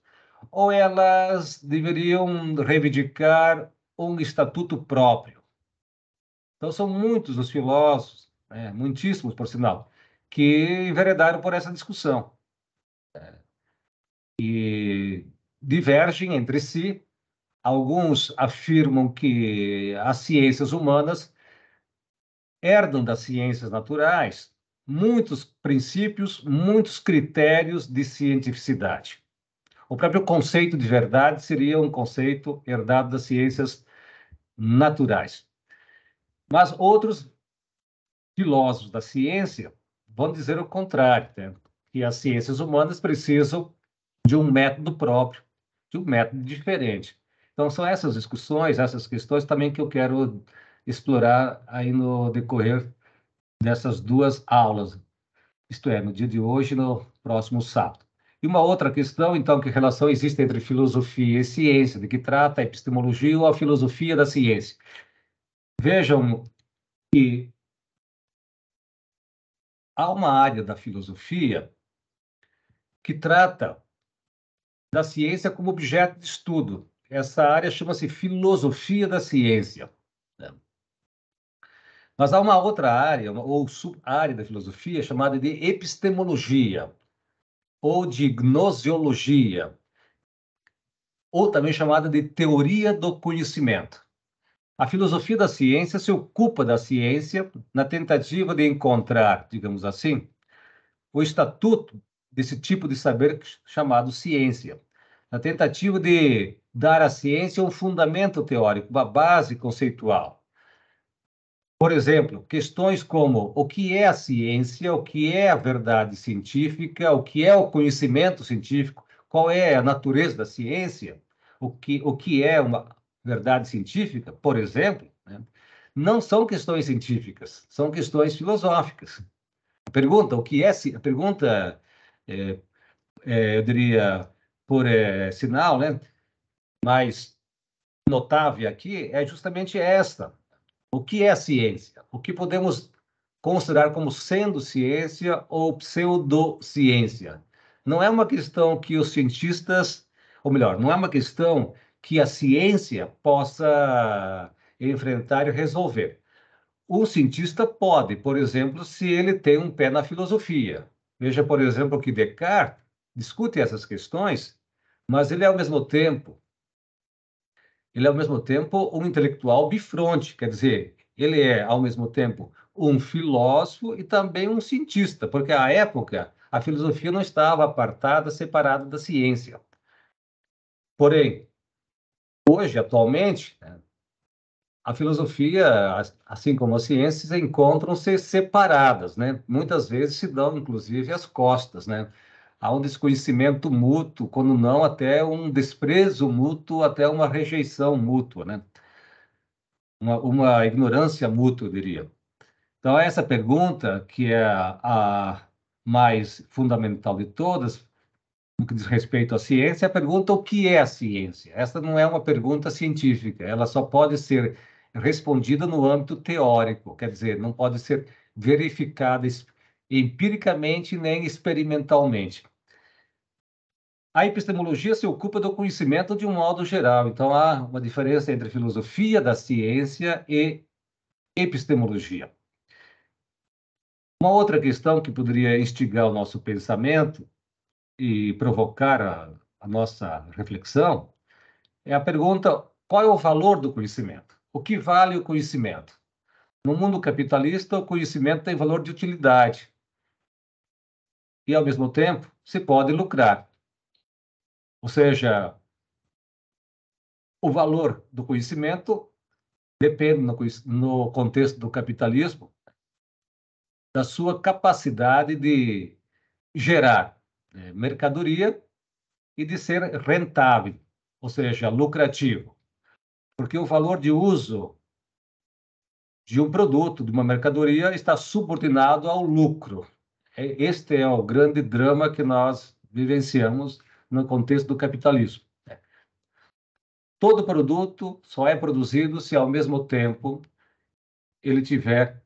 ou elas deveriam reivindicar um estatuto próprio. Então, são muitos os filósofos, né, muitíssimos, por sinal, que enveredaram por essa discussão. e divergem entre si. Alguns afirmam que as ciências humanas herdam das ciências naturais muitos princípios, muitos critérios de cientificidade. O próprio conceito de verdade seria um conceito herdado das ciências naturais. Mas outros filósofos da ciência vão dizer o contrário, né? Que as ciências humanas precisam de um método próprio, de um método diferente. Então, são essas discussões, essas questões também que eu quero explorar aí no decorrer dessas duas aulas, isto é, no dia de hoje e no próximo sábado. E uma outra questão, então, que relação existe entre filosofia e ciência, de que trata a epistemologia ou a filosofia da ciência. Vejam que há uma área da filosofia que trata da ciência como objeto de estudo. Essa área chama-se filosofia da ciência. Mas há uma outra área, ou sub-área da filosofia, chamada de epistemologia, ou de gnosiologia, ou também chamada de teoria do conhecimento. A filosofia da ciência se ocupa da ciência na tentativa de encontrar, digamos assim, o estatuto desse tipo de saber chamado ciência, na tentativa de dar à ciência um fundamento teórico, uma base conceitual. Por exemplo, questões como o que é a ciência, o que é a verdade científica, o que é o conhecimento científico, qual é a natureza da ciência, o que é uma verdade científica, por exemplo, né? Não são questões científicas, são questões filosóficas. A pergunta, eu diria, por sinal, né, mais notável aqui, é justamente esta. O que é a ciência? O que podemos considerar como sendo ciência ou pseudociência? Não é uma questão que os cientistas, ou melhor, não é uma questão que a ciência possa enfrentar e resolver. O cientista pode, por exemplo, se ele tem um pé na filosofia. Veja, por exemplo, que Descartes discute essas questões, mas ele é ao mesmo tempo um intelectual bifronte, quer dizer, ele é ao mesmo tempo um filósofo e também um cientista, porque à época a filosofia não estava apartada, separada da ciência. Porém, hoje, atualmente, a filosofia, assim como as ciências, encontram-se separadas, né? Muitas vezes se dão, inclusive, as costas, né? Há um desconhecimento mútuo, quando não até um desprezo mútuo, até uma rejeição mútua, né? Uma ignorância mútua, eu diria. Então, essa pergunta, que é a mais fundamental de todas, no que diz respeito à ciência, é a pergunta: o que é a ciência? Essa não é uma pergunta científica, ela só pode ser respondida no âmbito teórico, quer dizer, não pode ser verificada empiricamente nem experimentalmente. A epistemologia se ocupa do conhecimento de um modo geral, então há uma diferença entre filosofia da ciência e epistemologia. Uma outra questão que poderia instigar o nosso pensamento e provocar a nossa reflexão é a pergunta: qual é o valor do conhecimento? O que vale o conhecimento? No mundo capitalista, o conhecimento tem valor de utilidade e, ao mesmo tempo, se pode lucrar. Ou seja, o valor do conhecimento depende, no contexto do capitalismo, da sua capacidade de gerar mercadoria e de ser rentável, ou seja, lucrativo. Porque o valor de uso de um produto, de uma mercadoria, está subordinado ao lucro. Este é o grande drama que nós vivenciamos no contexto do capitalismo. Todo produto só é produzido se, ao mesmo tempo, ele tiver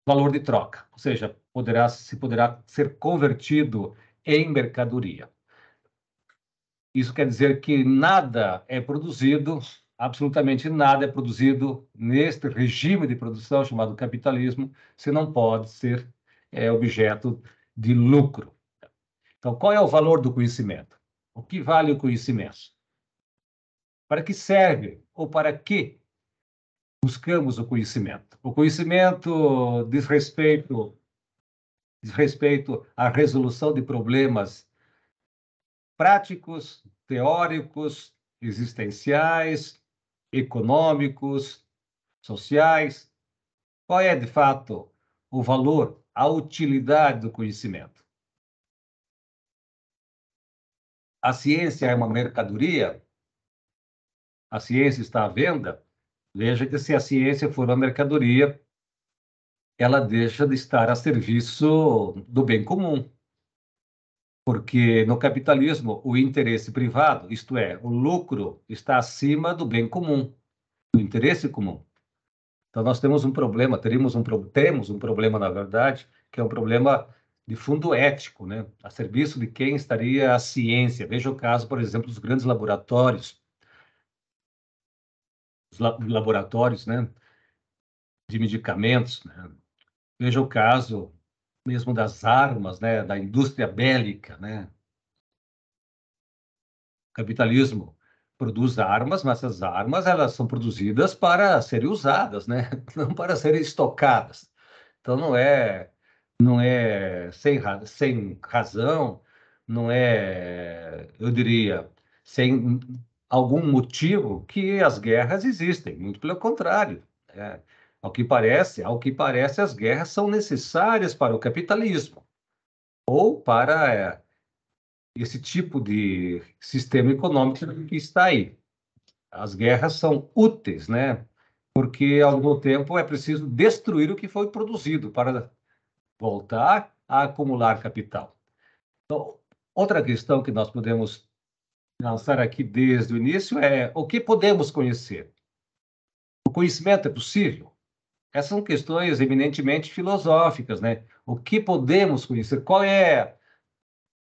valor de troca, ou seja, poderá ser convertido em mercadoria. Isso quer dizer que nada é produzido, absolutamente nada é produzido neste regime de produção chamado capitalismo, se não pode ser objeto de lucro. Então, qual é o valor do conhecimento? O que vale o conhecimento? Para que serve ou para que buscamos o conhecimento? O conhecimento diz respeito à resolução de problemas práticos, teóricos, existenciais, econômicos, sociais. Qual é, de fato, o valor, a utilidade do conhecimento? A ciência é uma mercadoria? A ciência está à venda? Veja que se a ciência for uma mercadoria, ela deixa de estar a serviço do bem comum. Porque no capitalismo, o interesse privado, isto é, o lucro, está acima do bem comum, do interesse comum. Então, nós temos um problema, temos um problema, na verdade, que é um problema de fundo ético, né? A serviço de quem estaria a ciência. Veja o caso, por exemplo, dos grandes laboratórios, laboratórios, né, de medicamentos, né? Veja o caso mesmo das armas, né, da indústria bélica, né? O capitalismo produz armas, mas essas armas elas são produzidas para serem usadas, né? Não para serem estocadas. Então não é sem razão, não é, eu diria, sem algum motivo que as guerras existem. Muito pelo contrário. Ao que parece, as guerras são necessárias para o capitalismo ou para esse tipo de sistema econômico que está aí. As guerras são úteis, né? Porque, ao mesmo tempo, é preciso destruir o que foi produzido para voltar a acumular capital. Então, outra questão que nós podemos lançar aqui desde o início é o que podemos conhecer? O conhecimento é possível? Essas são questões eminentemente filosóficas, né? O que podemos conhecer? Qual é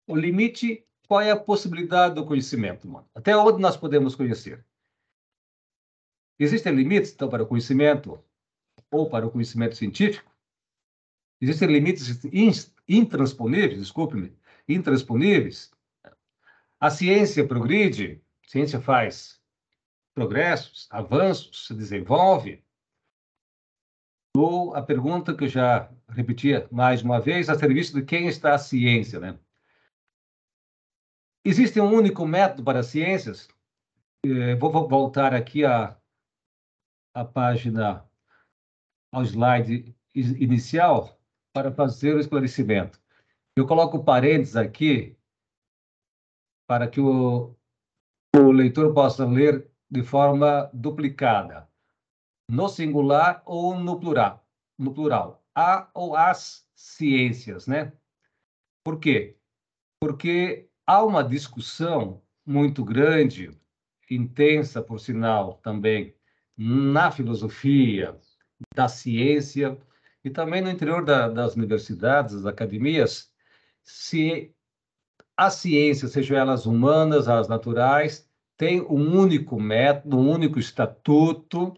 o limite? Qual é a possibilidade do conhecimento, mano? Até onde nós podemos conhecer? Existem limites, então, para o conhecimento ou para o conhecimento científico? Existem limites intransponíveis, desculpe-me, intransponíveis? A ciência progride, a ciência faz progressos, avanços, se desenvolve? Ou a pergunta que eu já repetia mais uma vez, a serviço de quem está a ciência, né? Existe um único método para as ciências? Vou voltar aqui à página, ao slide inicial, para fazer o esclarecimento. Eu coloco parênteses aqui para que o leitor possa ler de forma duplicada, no singular ou no plural. No plural, a ou as ciências, né? Por quê? Porque há uma discussão muito grande, intensa, por sinal, também, na filosofia, da ciência, e também no interior das universidades, das academias, se as ciências, sejam elas humanas, as naturais, têm um único método, um único estatuto,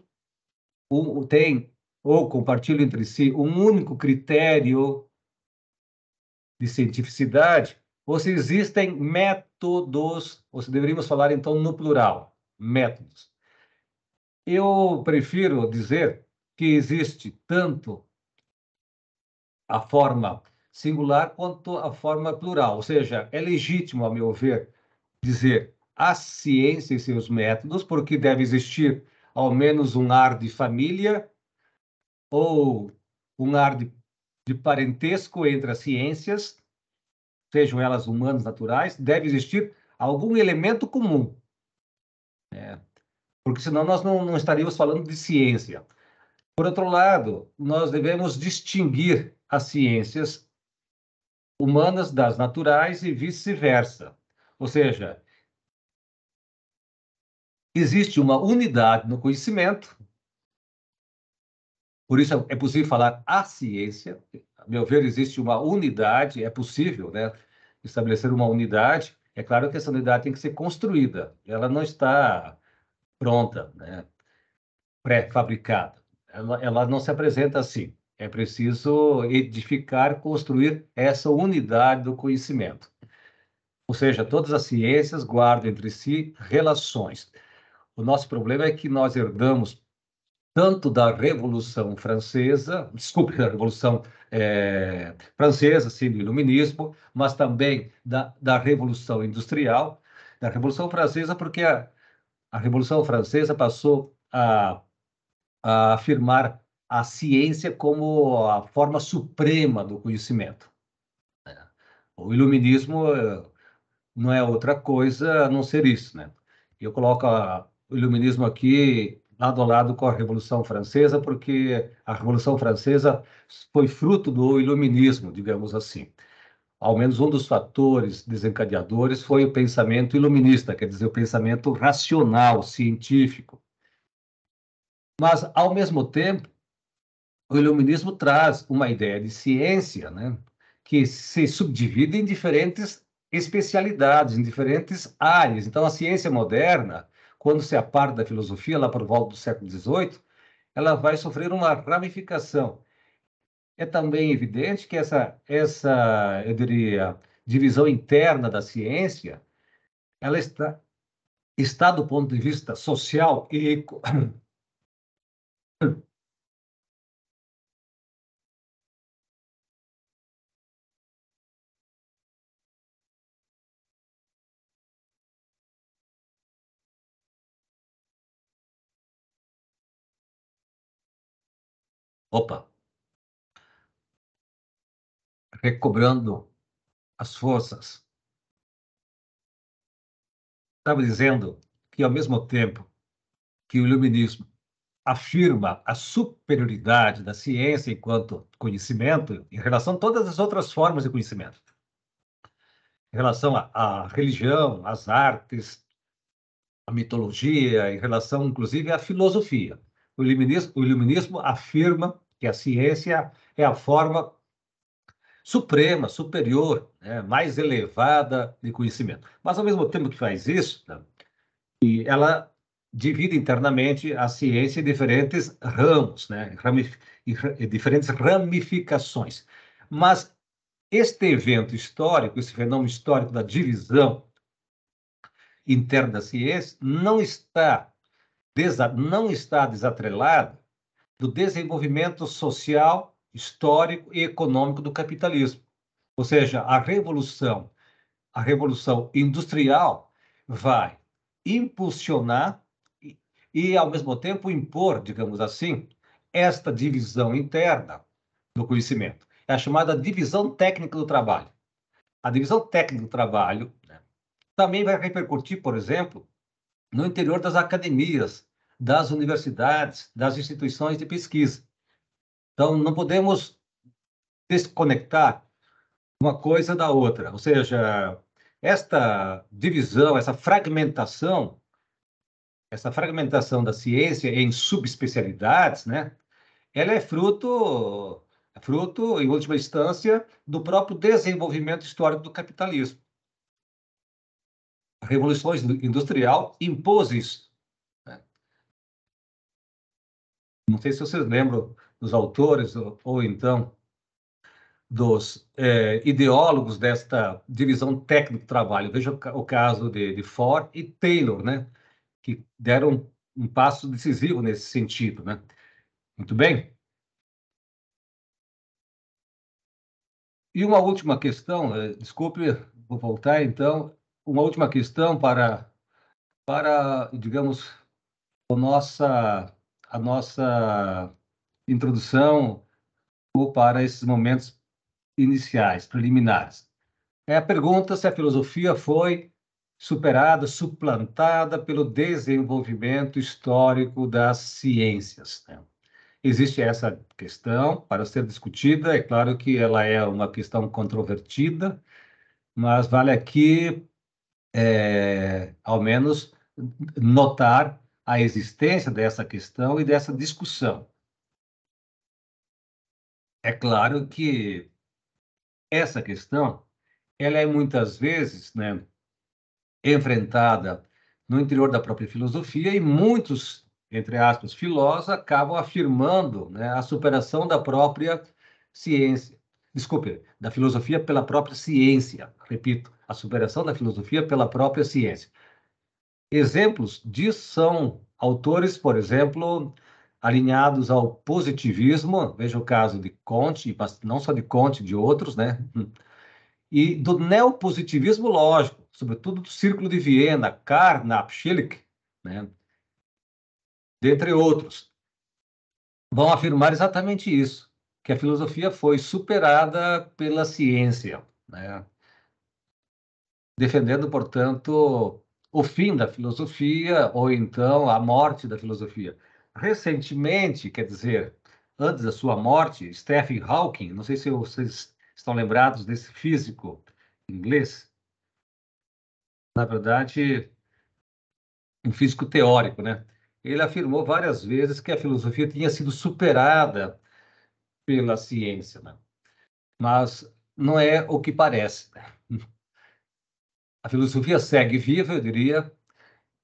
tem ou compartilham entre si um único critério de cientificidade, ou se existem métodos, ou se deveríamos falar, então, no plural, métodos. Eu prefiro dizer que existe tanto a forma singular quanto a forma plural, ou seja, é legítimo, a meu ver, dizer a ciência e seus métodos, porque deve existir ao menos um ar de família ou um ar de parentesco entre as ciências, sejam elas humanas, naturais, deve existir algum elemento comum, né? Porque senão nós não estaríamos falando de ciência. Por outro lado, nós devemos distinguir as ciências humanas das naturais e vice-versa. Ou seja, existe uma unidade no conhecimento, por isso é possível falar a ciência. A meu ver, existe uma unidade, é possível, né, estabelecer uma unidade. É claro que essa unidade tem que ser construída, ela não está pronta, né, pré-fabricada. Ela não se apresenta assim. É preciso edificar, construir essa unidade do conhecimento. Ou seja, todas as ciências guardam entre si relações. O nosso problema é que nós herdamos tanto da Revolução Francesa, desculpe, da Revolução Francesa, sim, do Iluminismo, mas também da Revolução Industrial, da Revolução Francesa, porque a Revolução Francesa passou a afirmar a ciência como a forma suprema do conhecimento. O Iluminismo não é outra coisa a não ser isso, né? Eu coloco o Iluminismo aqui lado a lado com a Revolução Francesa, porque a Revolução Francesa foi fruto do Iluminismo, digamos assim. Ao menos um dos fatores desencadeadores foi o pensamento iluminista, quer dizer, o pensamento racional, científico. Mas, ao mesmo tempo, o Iluminismo traz uma ideia de ciência, né, que se subdivide em diferentes especialidades, em diferentes áreas. Então, a ciência moderna, quando se aparta da filosofia, lá por volta do século XVIII, ela vai sofrer uma ramificação. É também evidente que essa eu diria, divisão interna da ciência, ela está do ponto de vista social e recobrando as forças. Estava dizendo que, ao mesmo tempo que o iluminismo afirma a superioridade da ciência enquanto conhecimento em relação a todas as outras formas de conhecimento, em relação à religião, às artes, à mitologia, em relação, inclusive, à filosofia. O iluminismo afirma que a ciência é a forma suprema, superior, né, mais elevada de conhecimento. Mas, ao mesmo tempo que faz isso, né, e ela divide internamente a ciência em diferentes ramos, né, diferentes ramificações. Mas este evento histórico, esse fenômeno histórico da divisão interna da ciência, não está desatrelado do desenvolvimento social, histórico e econômico do capitalismo. Ou seja, a revolução industrial vai impulsionar e, ao mesmo tempo, impor, digamos assim, esta divisão interna do conhecimento. É a chamada divisão técnica do trabalho. A divisão técnica do trabalho, né, também vai repercutir, por exemplo, no interior das academias, das universidades, das instituições de pesquisa. Então, não podemos desconectar uma coisa da outra. Ou seja, esta divisão, essa fragmentação da ciência em subespecialidades, né, ela é fruto, em última instância, do próprio desenvolvimento histórico do capitalismo. A Revolução Industrial impôs isso. Né? Não sei se vocês lembram dos autores, ou então dos ideólogos desta divisão técnica do trabalho. Veja o caso de Ford e Taylor, né? Que deram um passo decisivo nesse sentido, né? Muito bem. E uma última questão, desculpe, vou voltar então, uma última questão para digamos, a nossa introdução ou para esses momentos iniciais, preliminares. É a pergunta se a filosofia foi superada, suplantada pelo desenvolvimento histórico das ciências, né? Existe essa questão para ser discutida, é claro que ela é uma questão controvertida, mas vale aqui, ao menos, notar a existência dessa questão e dessa discussão. É claro que essa questão, ela é muitas vezes, né, enfrentada no interior da própria filosofia e muitos, entre aspas, filósofos acabam afirmando, né, a superação da própria ciência. Desculpe, da filosofia pela própria ciência, repito. a superação da filosofia pela própria ciência. Exemplos disso são autores, por exemplo, alinhados ao positivismo, veja o caso de Comte, não só de Comte, de outros, né? E do neopositivismo lógico, sobretudo do Círculo de Viena, Carnap, Schilling, né? Dentre outros, vão afirmar exatamente isso, que a filosofia foi superada pela ciência, né? Defendendo, portanto, o fim da filosofia ou então a morte da filosofia. Recentemente, quer dizer, antes da sua morte, Stephen Hawking, não sei se vocês estão lembrados desse físico inglês, na verdade, um físico teórico, né? Ele afirmou várias vezes que a filosofia tinha sido superada pela ciência, né? Mas não é o que parece, né? A filosofia segue viva, eu diria,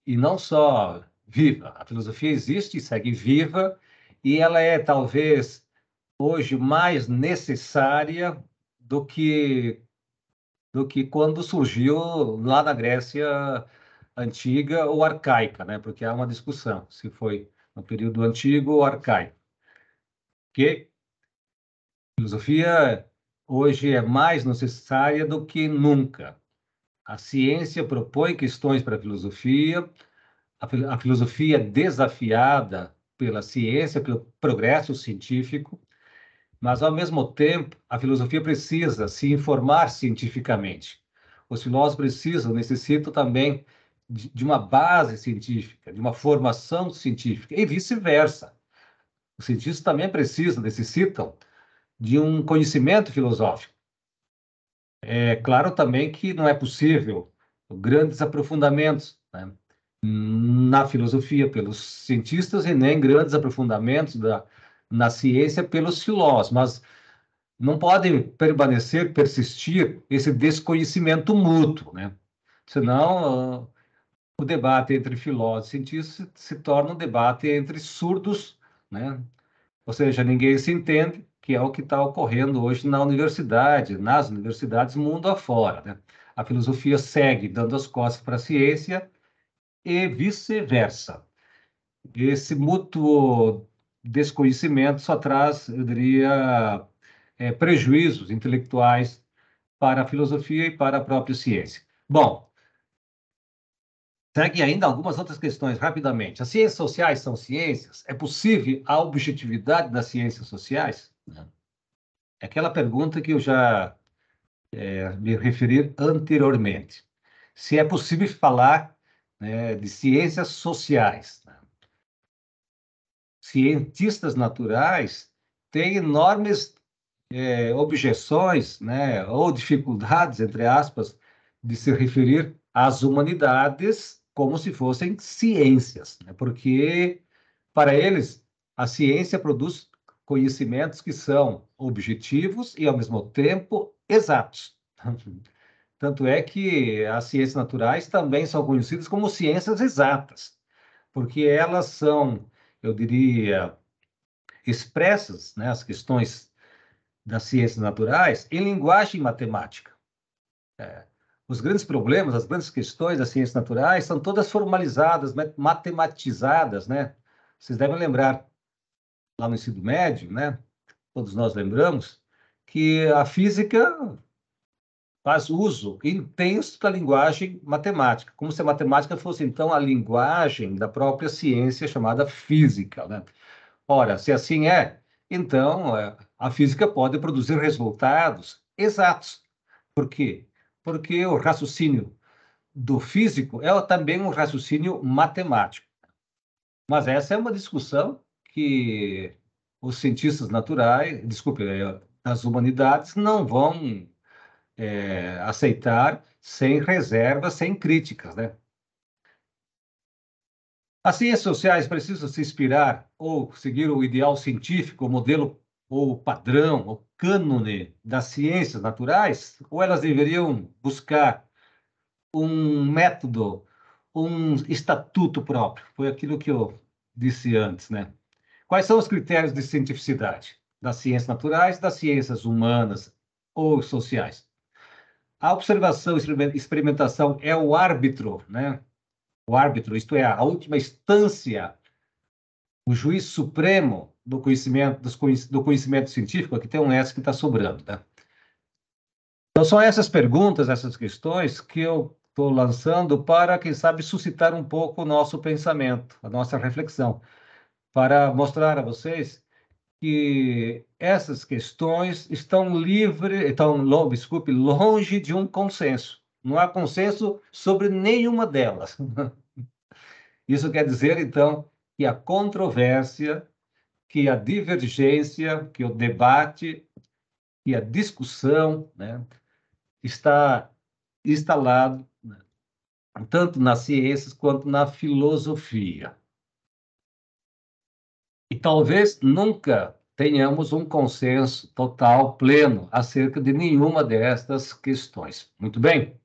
e não só viva. A filosofia existe e segue viva, e ela é talvez hoje mais necessária do que quando surgiu lá na Grécia antiga ou arcaica, né? Porque há uma discussão se foi no período antigo ou arcaico. Que a filosofia hoje é mais necessária do que nunca. A ciência propõe questões para a filosofia, a filosofia é desafiada pela ciência, pelo progresso científico, mas, ao mesmo tempo, a filosofia precisa se informar cientificamente. Os filósofos necessitam também de uma base científica, de uma formação científica, e vice-versa. Os cientistas também necessitam de um conhecimento filosófico. É claro também que não é possível grandes aprofundamentos, né, na filosofia pelos cientistas e nem grandes aprofundamentos na ciência pelos filósofos, mas não pode persistir esse desconhecimento mútuo, né? Senão, o debate entre filósofos e cientistas se torna um debate entre surdos, né? Ou seja, ninguém se entende, que é o que está ocorrendo hoje nas universidades mundo afora, né? A filosofia segue dando as costas para a ciência e vice-versa. Esse mútuo desconhecimento só traz, eu diria, prejuízos intelectuais para a filosofia e para a própria ciência. Bom, segue ainda algumas outras questões, rapidamente. As ciências sociais são ciências? É possível a objetividade das ciências sociais? É aquela pergunta que eu já me referi anteriormente. Se é possível falar, né, de ciências sociais, né? Cientistas naturais têm enormes objeções, né, ou dificuldades, entre aspas, de se referir às humanidades como se fossem ciências, né? Porque, para eles, a ciência produz conhecimentos que são objetivos e, ao mesmo tempo, exatos. Tanto é que as ciências naturais também são conhecidas como ciências exatas, porque elas são, eu diria, expressas, né, as questões das ciências naturais em linguagem matemática. Os grandes problemas, as grandes questões das ciências naturais são todas formalizadas, matematizadas, né? Vocês devem lembrar, lá no ensino médio, né? Todos nós lembramos, que a física faz uso intenso da linguagem matemática, como se a matemática fosse, então, a linguagem da própria ciência chamada física, né? Ora, se assim é, então a física pode produzir resultados exatos. Por quê? Porque o raciocínio do físico é também um raciocínio matemático. Mas essa é uma discussão que os cientistas naturais, desculpe, das humanidades, não vão aceitar sem reservas, sem críticas, né? As ciências sociais precisam se inspirar ou seguir o ideal científico, o modelo ou o padrão, o cânone das ciências naturais, ou elas deveriam buscar um método, um estatuto próprio? Foi aquilo que eu disse antes, né? Quais são os critérios de cientificidade das ciências naturais, das ciências humanas ou sociais? A observação e experimentação é o árbitro, né? O árbitro, isto é, a última instância, o juiz supremo do conhecimento, do conhecimento científico. Aqui tem um S que está sobrando, né? Então, são essas perguntas, essas questões que eu estou lançando para, quem sabe, suscitar um pouco o nosso pensamento, a nossa reflexão, para mostrar a vocês que essas questões estão longe de um consenso. Não há consenso sobre nenhuma delas. Isso quer dizer, então, que a controvérsia, que a divergência, que o debate, que a discussão, né, está instalado, né, tanto nas ciências quanto na filosofia. E talvez nunca tenhamos um consenso total, pleno, acerca de nenhuma destas questões. Muito bem?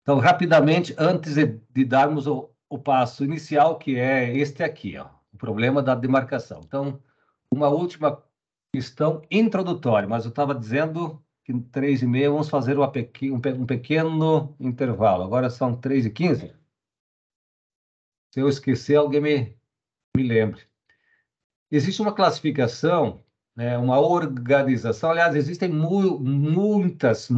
Então, rapidamente, antes de darmos o passo inicial, que é este aqui, ó, o problema da demarcação. Então, uma última questão introdutória, mas eu estava dizendo que em 3h30 vamos fazer um pequeno intervalo. Agora são 3h15. Se eu esquecer, alguém me lembre. Existe uma classificação, né, uma organização, aliás, existem muitas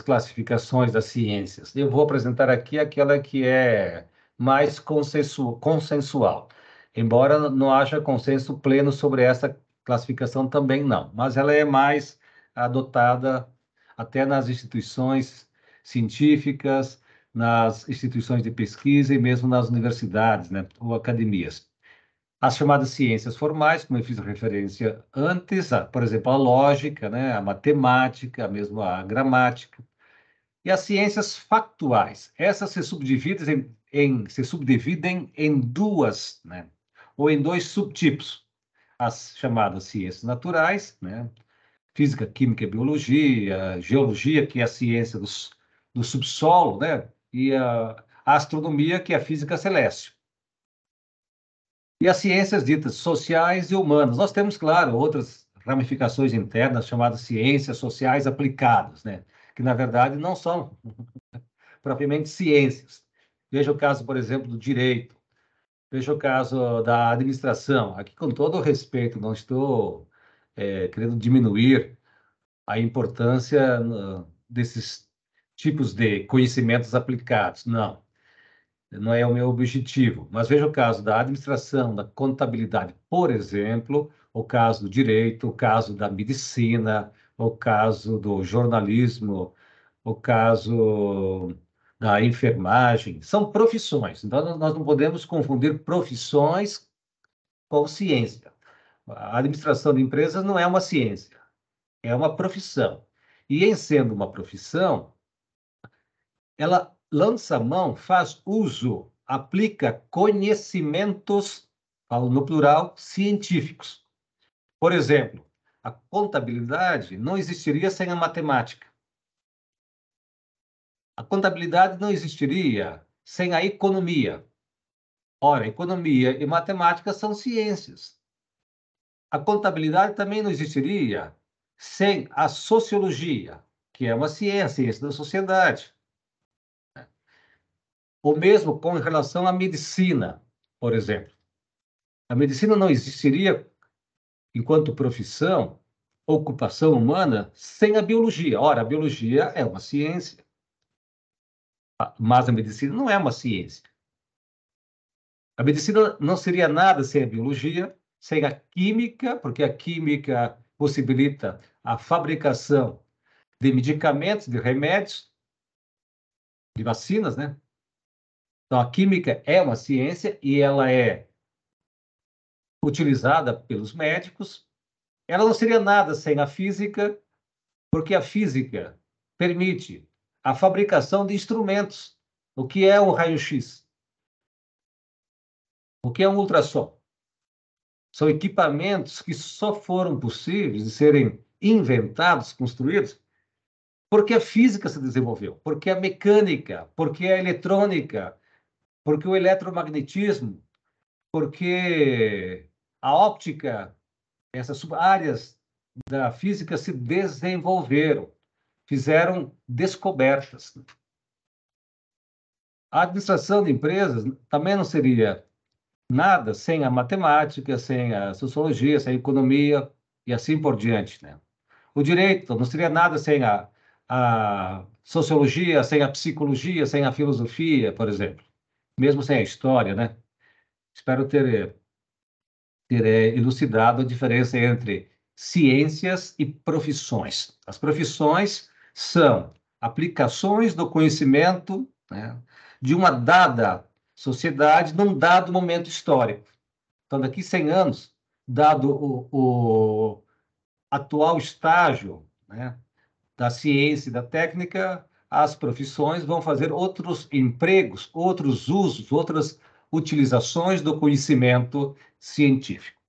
classificações das ciências. Eu vou apresentar aqui aquela que é mais consensual, embora não haja consenso pleno sobre essa classificação também não, mas ela é mais adotada até nas instituições científicas, nas instituições de pesquisa e mesmo nas universidades, né, ou academias. As chamadas ciências formais, como eu fiz referência antes, por exemplo, a lógica, né, a matemática, mesmo a gramática. E as ciências factuais, essas se subdividem em duas, né, ou em dois subtipos. As chamadas ciências naturais, né, física, química e biologia, geologia, que é a ciência do subsolo, né, e a astronomia, que é a física celeste. E as ciências ditas sociais e humanas. Nós temos, claro, outras ramificações internas chamadas ciências sociais aplicadas, né? Que, na verdade, não são propriamente ciências. Veja o caso, por exemplo, do direito. Veja o caso da administração. Aqui, com todo o respeito, não estou querendo diminuir a importância desses tipos de conhecimentos aplicados. Não é o meu objetivo. Mas veja o caso da administração, da contabilidade, por exemplo, o caso do direito, o caso da medicina, o caso do jornalismo, o caso da enfermagem. São profissões. Então, nós não podemos confundir profissões com ciência. A administração de empresas não é uma ciência, é uma profissão. E, em sendo uma profissão, ela lança mão, faz uso, aplica conhecimentos, falo no plural, científicos. Por exemplo, a contabilidade não existiria sem a matemática. A contabilidade não existiria sem a economia. Ora, economia e matemática são ciências. A contabilidade também não existiria sem a sociologia, que é uma ciência da sociedade. O mesmo com relação à medicina, por exemplo. A medicina não existiria enquanto profissão, ocupação humana, sem a biologia. Ora, a biologia é uma ciência, mas a medicina não é uma ciência. A medicina não seria nada sem a biologia, sem a química, porque a química possibilita a fabricação de medicamentos, de remédios, de vacinas, né? Então, a química é uma ciência e ela é utilizada pelos médicos. Ela não seria nada sem a física, porque a física permite a fabricação de instrumentos. O que é um raio-x? O que é um ultrassom? São equipamentos que só foram possíveis de serem inventados, construídos, porque a física se desenvolveu, porque a mecânica, porque a eletrônica, porque o eletromagnetismo, porque a óptica, essas áreas da física se desenvolveram. fizeram descobertas. A administração de empresas também não seria nada sem a matemática, sem a sociologia, sem a economia e assim por diante, né? O direito não seria nada sem a sociologia, sem a psicologia, sem a filosofia, por exemplo. Mesmo sem a história, né? Espero ter elucidado a diferença entre ciências e profissões. As profissões são aplicações do conhecimento, né, de uma dada sociedade num dado momento histórico. Então, daqui 100 anos, dado o atual estágio, né, da ciência e da técnica, as profissões vão fazer outros empregos, outros usos, outras utilizações do conhecimento científico.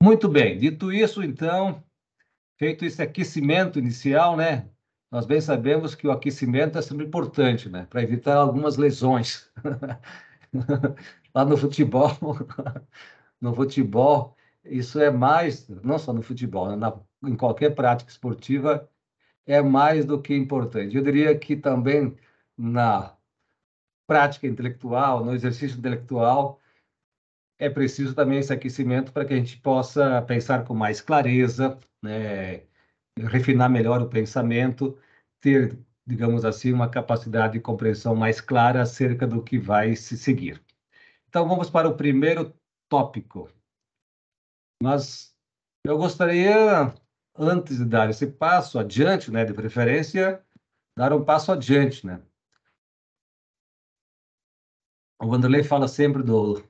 Muito bem, dito isso, então, feito esse aquecimento inicial, né? Nós bem sabemos que o aquecimento é sempre importante, né? Para evitar algumas lesões. Lá no futebol, isso é mais, não só no futebol, né? Em qualquer prática esportiva, é mais do que importante. Eu diria que também na prática intelectual, no exercício intelectual, é preciso também esse aquecimento para que a gente possa pensar com mais clareza, né? Refinar melhor o pensamento, ter, digamos assim, uma capacidade de compreensão mais clara acerca do que vai se seguir. Então, vamos para o primeiro tópico. Mas eu gostaria, antes de dar esse passo adiante, né, de preferência, dar um passo adiante, né? O Vanderlei fala sempre do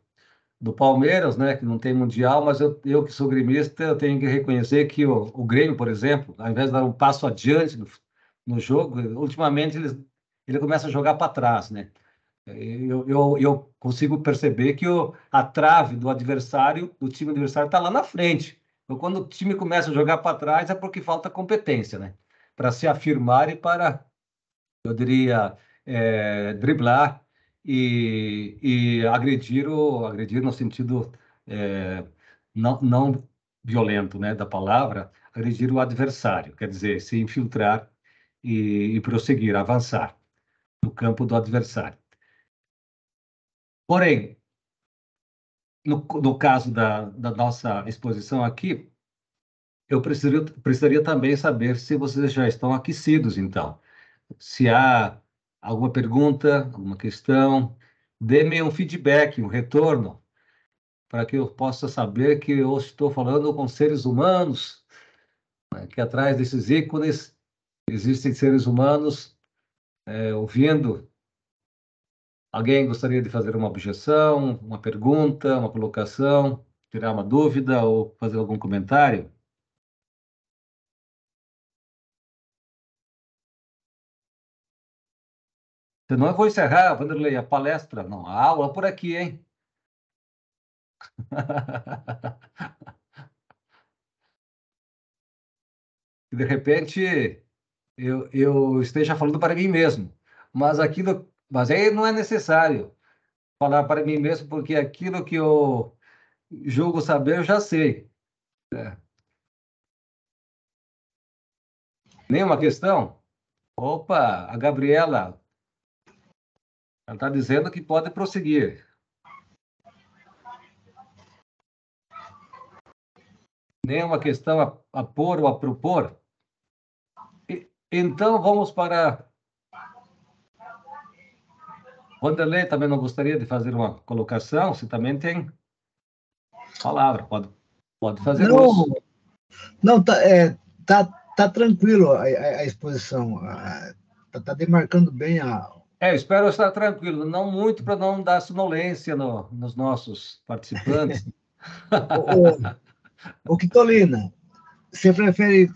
Palmeiras, né, que não tem mundial, mas eu que sou gremista, eu tenho que reconhecer que o Grêmio, por exemplo, ao invés de dar um passo adiante no jogo, ultimamente ele começa a jogar para trás, né? Eu consigo perceber que a trave do adversário, do time adversário, está lá na frente. Então, quando o time começa a jogar para trás, é porque falta competência, né? Para se afirmar e para, eu diria, driblar e agredir no sentido não violento, né, da palavra, agredir o adversário, quer dizer, se infiltrar e prosseguir, avançar no campo do adversário. Porém, no caso da nossa exposição aqui, eu precisaria também saber se vocês já estão aquecidos, então. Se há alguma pergunta, alguma questão, dê-me um feedback, um retorno, para que eu possa saber que eu estou falando com seres humanos, né, que atrás desses ícones existem seres humanos ouvindo. Alguém gostaria de fazer uma objeção, uma pergunta, uma colocação, tirar uma dúvida ou fazer algum comentário? Senão eu vou encerrar, Vanderlei, a palestra, não, a aula por aqui, hein? De repente, eu esteja falando para mim mesmo, mas aí não é necessário falar para mim mesmo, porque aquilo que eu julgo saber, eu já sei. Nenhuma questão? Opa, a Gabriela, ela está dizendo que pode prosseguir. Nenhuma questão a pôr ou a propor? Então, vamos para... Vanderlei também não gostaria de fazer uma colocação? Você também tem palavra, pode fazer uso. Não, tá tranquilo a exposição. Tá demarcando bem a... Eu espero estar tranquilo, não muito para não dar sonolência nos nossos participantes. Ô, Quitolina, você prefere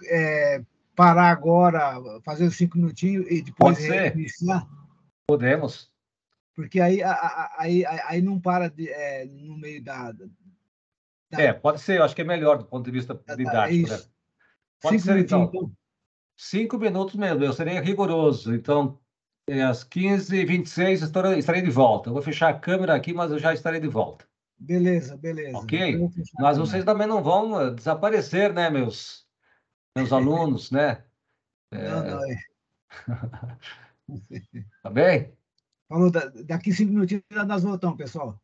parar agora, fazer os 5 minutinhos e depois reiniciar? Podemos. Porque aí não para no meio da... Pode ser, eu acho que é melhor do ponto de vista didático. Né? Pode ser, então. 5 minutos mesmo, eu serei rigoroso. Então, às 15h26 estarei de volta. Eu vou fechar a câmera aqui, mas eu já estarei de volta. Beleza. Ok? Mas vocês também não vão desaparecer, né, meus alunos, né? Não. Tá bem? Falou, daqui 5 minutinhos nós voltamos, pessoal.